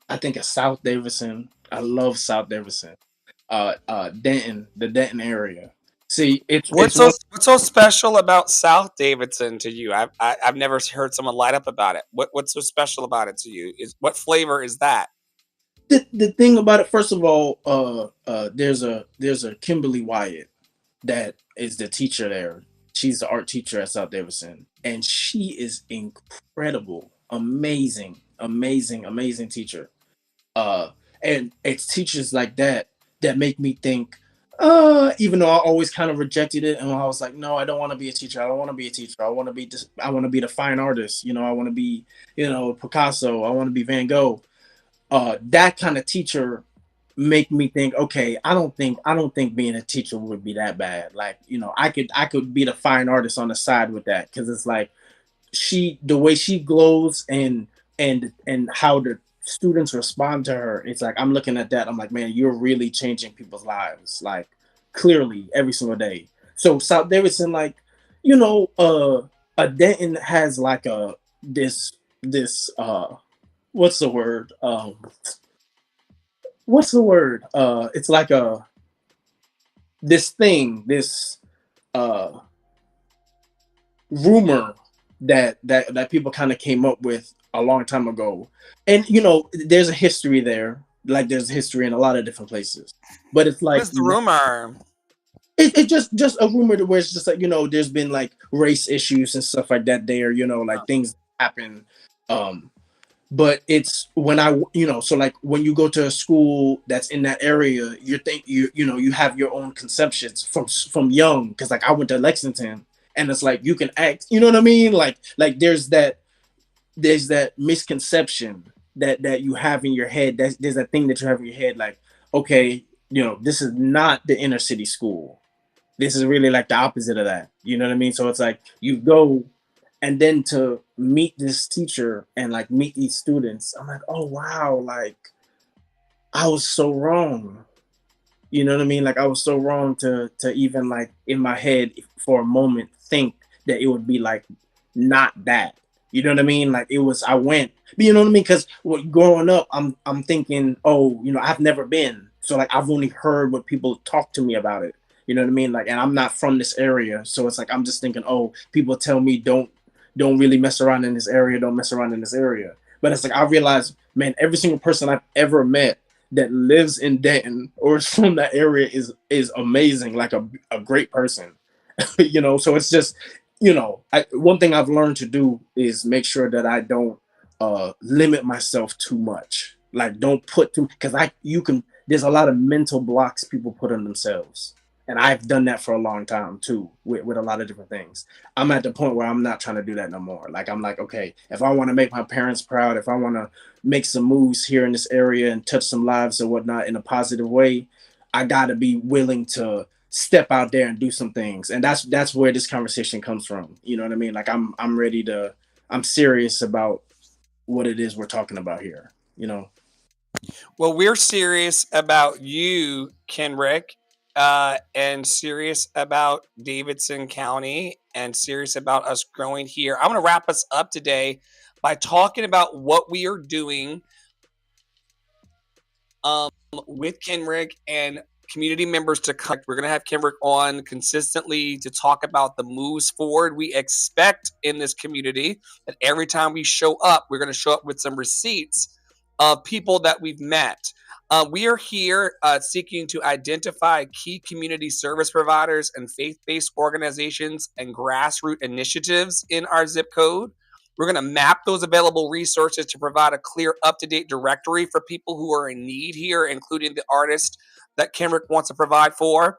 S3: I think of South Davidson. I love South Davidson. Denton, the Denton area. See, it's one.
S2: What's so special about South Davidson to you? I've never heard someone light up about it. What's so special about it to you? Is what flavor is that?
S3: The thing about it. First of all, there's a Kimberly Wyatt that is the teacher there. She's the art teacher at South Davidson, and she is incredible, amazing, amazing, amazing teacher. Uh, and it's teachers like that that make me think. Even though I always kind of rejected it, and I was like, no, I don't want to be a teacher. I don't want to be a teacher. I want to be just. I want to be the fine artist. You know, I want to be, Picasso. I want to be Van Gogh. That kind of teacher make me think, okay, I don't think being a teacher would be that bad. Like, I could be the fine artist on the side with that, because it's like the way she glows, and how the students respond to her. It's like I'm looking at that. I'm like, man, you're really changing people's lives, like clearly every single day. So South Davidson, like, a Denton has like a this what's the word? What's the word? It's like a this thing, this uh rumor that people kind of came up with a long time ago. And there's a history there. Like there's history in a lot of different places. But it's
S2: What
S3: like
S2: is the rumor?
S3: it's just a rumor to where it's just like, there's been like race issues and stuff like that there, like things happen. Um but it's when so like when you go to a school that's in that area, you have your own conceptions from young, because like I went to Lexington, and it's like you can act, you know what I mean, like there's that misconception that you have in your head. There's that thing that you have in your head, like, okay, this is not the inner city school. This is really like the opposite of that, you know what I mean? So it's like you go, and then to meet this teacher and like meet these students, I'm like, oh wow, like I was so wrong. You know what I mean? Like I was so wrong to even like in my head for a moment think that it would be like not that. You know what I mean? Like it was, I went, but you know what I mean? Because growing up, I'm thinking, oh, I've never been, so like I've only heard what people talk to me about it. You know what I mean? Like, and I'm not from this area, so it's like I'm just thinking, oh, people tell me don't really mess around in this area, don't mess around in this area. But it's like I realized, man, every single person I've ever met that lives in Denton or is from that area is amazing, like a great person. So it's just, one thing I've learned to do is make sure that I don't limit myself too much. Like don't put too, because you can, there's a lot of mental blocks people put on themselves. And I've done that for a long time too, with a lot of different things. I'm at the point where I'm not trying to do that no more. Like, I'm like, okay, if I want to make my parents proud, if I want to make some moves here in this area and touch some lives or whatnot in a positive way, I got to be willing to step out there and do some things. And that's where this conversation comes from. You know what I mean? Like, I'm ready to, I'm serious about what it is we're talking about here. You know?
S2: Well, we're serious about you, Kenrick, and serious about Davidson County, and serious about us growing here. I'm going to wrap us up today by talking about what we are doing with Kenrick and community members to come. We're going to have Kenrick on consistently to talk about the moves forward we expect in this community. That every time we show up, we're going to show up with some receipts of people that we've met. We are here seeking to identify key community service providers and faith-based organizations and grassroots initiatives in our zip code. We're going to map those available resources to provide a clear, up-to-date directory for people who are in need here, including the artists that Kenrick wants to provide for.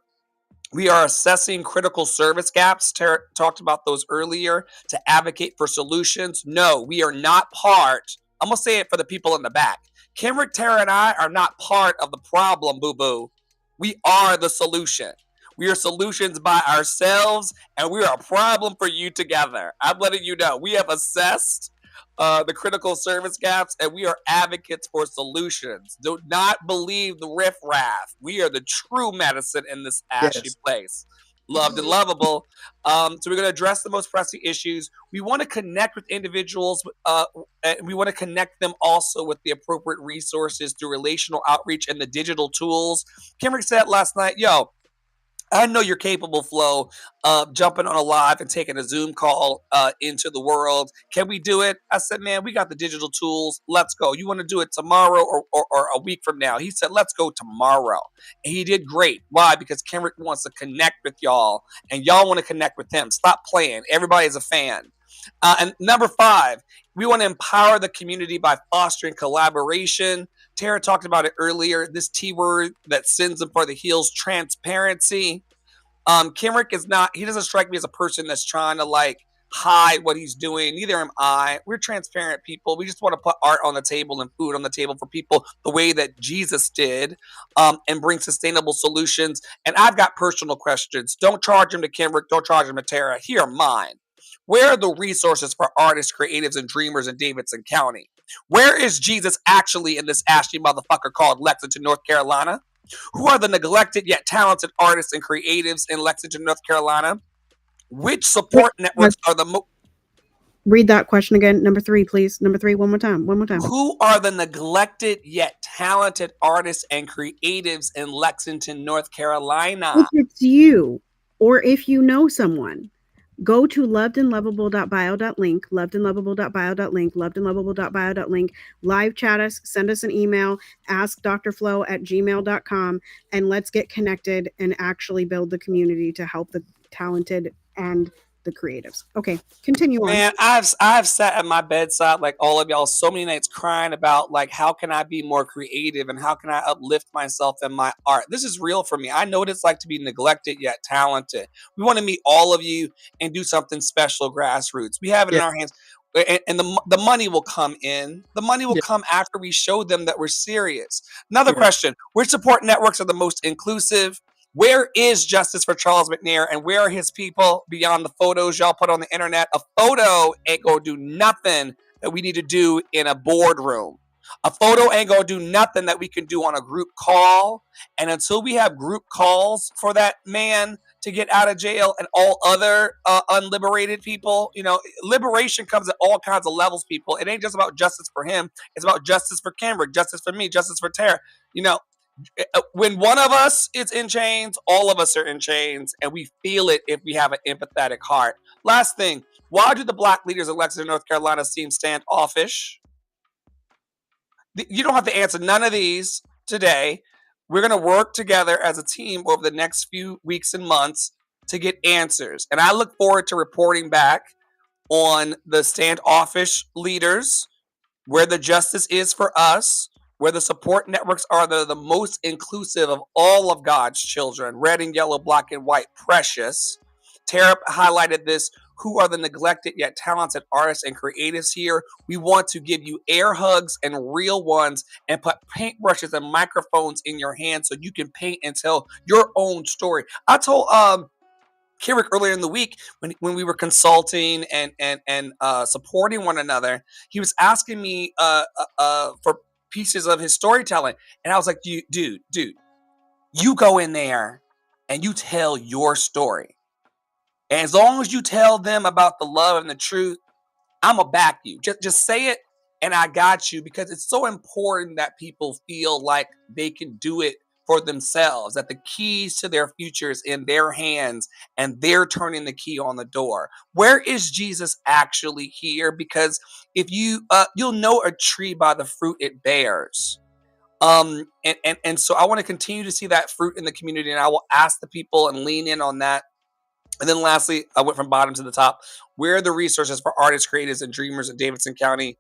S2: We are assessing critical service gaps. Tara talked about those earlier to advocate for solutions. No, we are not part. I'm going to say it for the people in the back. Kenrick, Tara, and I are not part of the problem, boo boo. We are the solution. We are solutions by ourselves, and we are a problem for you together. I'm letting you know. We have assessed the critical service gaps, and we are advocates for solutions. Do not believe the riffraff. We are the true medicine in this ashy
S3: Yes.
S2: place. Loved and lovable. So we're going to address the most pressing issues. We want to connect with individuals. And we want to connect them also with the appropriate resources through relational outreach and the digital tools. Kenrick said last night, yo, I know you're capable, Flo, of jumping on a live and taking a Zoom call into the world. Can we do it? I said, man, we got the digital tools. Let's go. You want to do it tomorrow or a week from now? He said, let's go tomorrow. And he did great. Why? Because Kenrick wants to connect with y'all, and y'all want to connect with him. Stop playing. Everybody is a fan. And number 5, we want to empower the community by fostering collaboration. Tara talked about it earlier. This T word that sends them for the heels, transparency. Kenrick is not, he doesn't strike me as a person that's trying to like hide what he's doing. Neither am I. We're transparent people. We just want to put art on the table and food on the table for people the way that Jesus did, and bring sustainable solutions. And I've got personal questions. Don't charge him to Kenrick. Don't charge him to Tara. Here are mine. Where are the resources for artists, creatives, and dreamers in Davidson County? Where is Jesus actually in this ashy motherfucker called Lexington, North Carolina? Who are the neglected yet talented artists and creatives in Lexington, North Carolina? Which support networks are the
S1: Read that question again. Number 3, please. Number 3, one more time. One more time.
S2: who are the neglected yet talented artists and creatives in Lexington, North Carolina?
S1: If it's you, or if you know someone, go to lovedandlovable.bio.link, lovedandlovable.bio.link, lovedandlovable.bio.link, live chat us, send us an email, ask drflo@gmail.com, and let's get connected and actually build the community to help the talented and the creatives. Okay, continue on.
S2: Man, I've sat at my bedside like all of y'all so many nights crying about like how can I be more creative and how can I uplift myself in my art. This is real for me. I know what it's like to be neglected yet talented. We want to meet all of you and do something special grassroots. We have it in
S3: Yeah.
S2: our hands. And the money will come in. The money will
S3: Yeah.
S2: come after we show them that we're serious. Another
S3: Yeah.
S2: question: which support networks are the most inclusive? Where is justice for Charles McNair, and where are his people beyond the photos y'all put on the internet? A photo ain't gonna do nothing that we need to do in a boardroom. A photo ain't gonna do nothing that we can do on a group call. And until we have group calls for that man to get out of jail and all other unliberated people, you know, liberation comes at all kinds of levels, people. It ain't just about justice for him. It's about justice for Kenrick, justice for me, justice for Tara. You know, when one of us is in chains, all of us are in chains, and we feel it if we have an empathetic heart. Last thing, why do the black leaders of Lexington, North Carolina seem standoffish? You don't have to answer none of these today. We're going to work together as a team over the next few weeks and months to get answers. And I look forward to reporting back on the standoffish leaders, where the justice is for us, where the support networks are the most inclusive of all of God's children, red and yellow, black and white, precious. Tara highlighted this. Who are the neglected yet talented artists and creatives here? We want to give you air hugs and real ones and put paintbrushes and microphones in your hands so you can paint and tell your own story. I told Kenrick earlier in the week when we were consulting and supporting one another, he was asking me for pieces of his storytelling, and I was like, dude, you go in there and you tell your story. And as long as you tell them about the love and the truth, I'm gonna back you. Just say it, and I got you, because it's so important that people feel like they can do it for themselves. That the keys to their future is in their hands, and they're turning the key on the door. Where is Jesus actually here? Because if you'll know a tree by the fruit it bears. And so I want to continue to see that fruit in the community, and I will ask the people and lean in on that. And then lastly, I went from bottom to the top. Where are the resources for artists, creatives, and dreamers in Davidson County?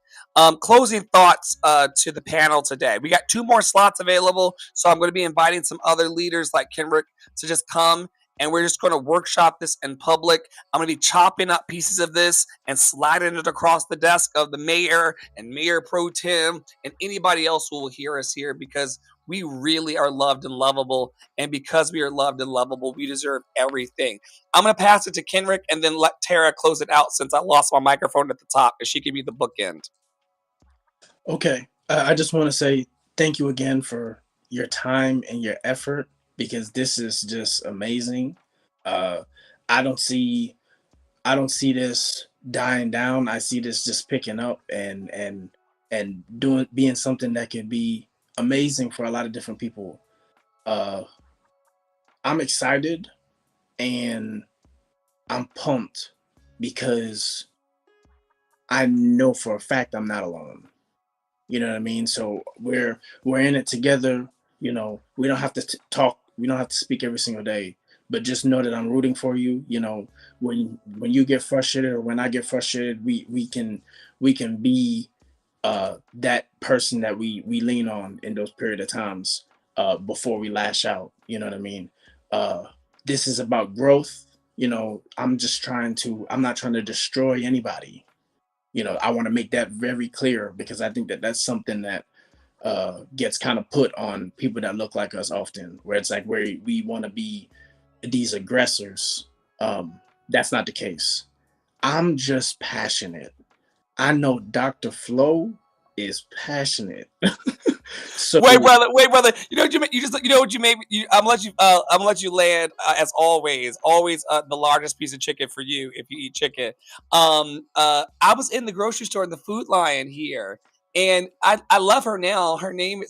S2: Closing thoughts to the panel today. We got 2 more slots available, so I'm going to be inviting some other leaders like Kenrick to just come, and we're just going to workshop this in public. I'm going to be chopping up pieces of this and sliding it across the desk of the mayor and Mayor Pro Tem and anybody else who will hear us here, because we really are loved and lovable. And because we are loved and lovable, we deserve everything. I'm going to pass it to Kenrick and then let Tara close it out, since I lost my microphone at the top, and she can be the bookend.
S3: Okay. I just want to say thank you again for your time and your effort, because this is just amazing. Uh, I don't see this dying down. I see this just picking up and being something that could be amazing for a lot of different people. Uh, I'm excited and I'm pumped because I know for a fact I'm not alone. You know what I mean? So we're in it together. You know, we don't have to talk. We don't have to speak every single day, but just know that I'm rooting for you. You know, when you get frustrated or when I get frustrated, we can be that person that we lean on in those period of times before we lash out. You know what I mean? Uh, this is about growth. You know, I'm not trying to destroy anybody. You know, I want to make that very clear, because I think that that's something that gets kind of put on people that look like us often, where it's like where we want to be these aggressors. That's not the case. I'm just passionate. I know Dr. Flo is passionate. So
S2: Wait, brother. You know what you know what you made. I'm gonna let you land as always. Always the largest piece of chicken for you if you eat chicken. I was in the grocery store in the Food Lion here, and I love her now. Her name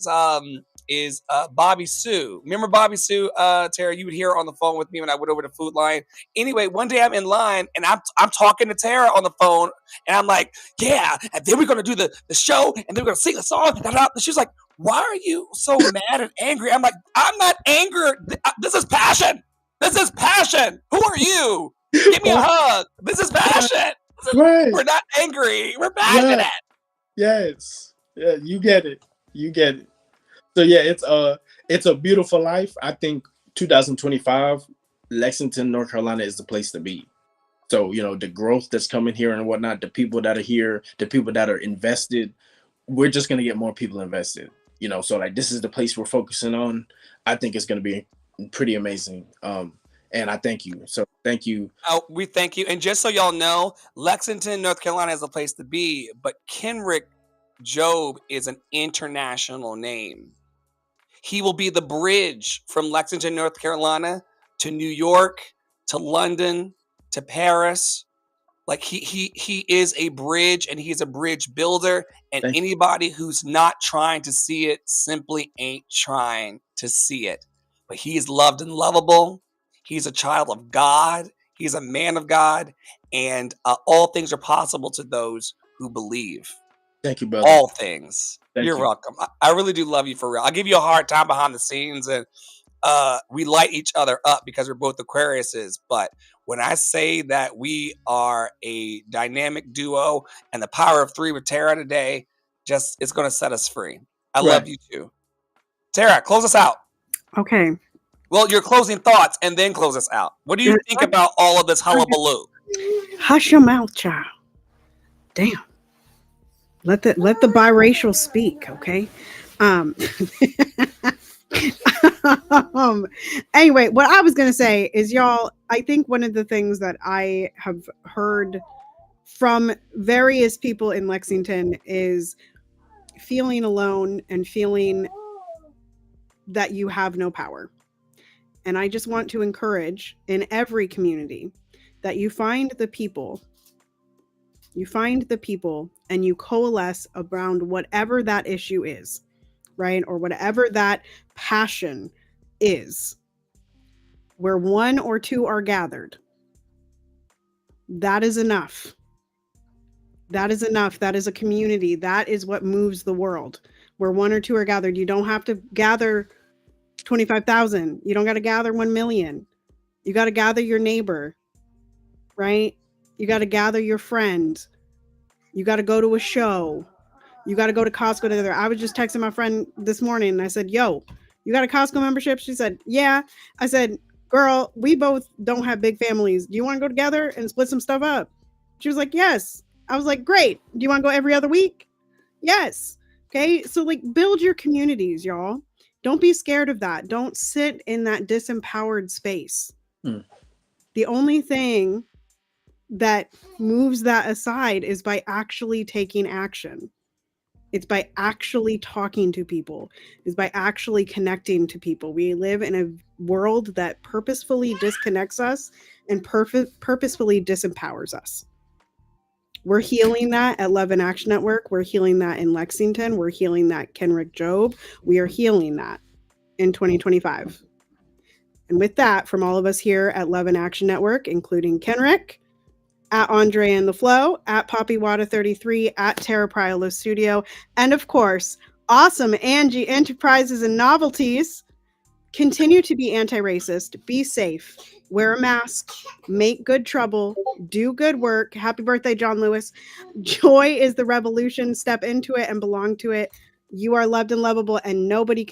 S2: is Bobby Sue. Remember Bobby Sue, Tara? You would hear her on the phone with me when I went over to Food Lion. Anyway, one day I'm in line and I'm talking to Tara on the phone, and I'm like, yeah, and then we're gonna do the show, and then we're gonna sing a song. And she's like, why are you so mad and angry? I'm like, I'm not angry. This is passion. This is passion. Who are you? Give me a hug. This is passion.
S3: right,
S2: We're not angry. We're
S3: yeah,
S2: passionate.
S3: yes, yeah, you get it, you get it. So yeah, it's a beautiful life. I think 2025, Lexington, North Carolina is the place to be. So, you know, the growth that's coming here and whatnot, the people that are here, the people that are invested, we're just going to get more people invested. You know, so like this is the place we're focusing on. I think it's going to be pretty amazing. And I thank you. So thank you.
S2: Oh, we thank you. And just so y'all know, Lexington, North Carolina is a place to be, but Kenrick Jobe is an international name. He will be the bridge from Lexington, North Carolina to New York, to London, to Paris. Like he is a bridge, and he's a bridge builder. And
S3: Thank
S2: anybody who's not trying to see it simply ain't trying to see it. But he is loved and lovable. He's a child of God. He's a man of God, and all things are possible to those who believe.
S3: thank you, brother.
S2: All things.
S3: Thank
S2: You're
S3: you.
S2: welcome. I really do love you for real. I'll give you a hard time behind the scenes, and we light each other up because we're both Aquariuses. But when I say that we are a dynamic duo and the power of 3 with Tara today, just it's going to set us free. I
S3: Right.
S2: love you too. Tara, close us out.
S1: Okay.
S2: Well, your closing thoughts and then close us out. What do you think about all of this hullabaloo?
S1: Hush your mouth, child. Damn. Let the biracial speak, okay? Um, anyway, what I was gonna say is, y'all, I think one of the things that I have heard from various people in Lexington is feeling alone and feeling that you have no power. And I just want to encourage in every community that you find the people and you coalesce around whatever that issue is, right? Or whatever that passion is, where one or two are gathered. That is enough. That is enough. That is a community. That is what moves the world. Where one or two are gathered. You don't have to gather 25,000. You don't got to gather 1 million. You got to gather your neighbor, right? You got to gather your friend. You got to go to a show. You got to go to Costco together. I was just texting my friend this morning and I said, yo, you got a Costco membership? She said, yeah. I said, girl, we both don't have big families. Do you want to go together and split some stuff up? She was like, yes. I was like, great. Do you want to go every other week? Yes. Okay. So like build your communities, y'all. Don't be scared of that. Don't sit in that disempowered space. The only thing that moves that aside is by actually taking action. It's by actually talking to people. It's by actually connecting to people. We live in a world that purposefully disconnects us and purposefully disempowers us. We're healing that at Love and Action Network. We're healing that in Lexington. We're healing that Kenrick Jobe. We are healing that in 2025. And with that, from all of us here at Love and Action Network, including Kenrick, at Andre and the Flow, at Poppy Wada 33, at Tara Priolo Studio, and of course, awesome Angie Enterprises and Novelties. Continue to be anti-racist, be safe, wear a mask, make good trouble, do good work. Happy birthday, John Lewis. Joy is the revolution. Step into it and belong to it. You are loved and lovable, and nobody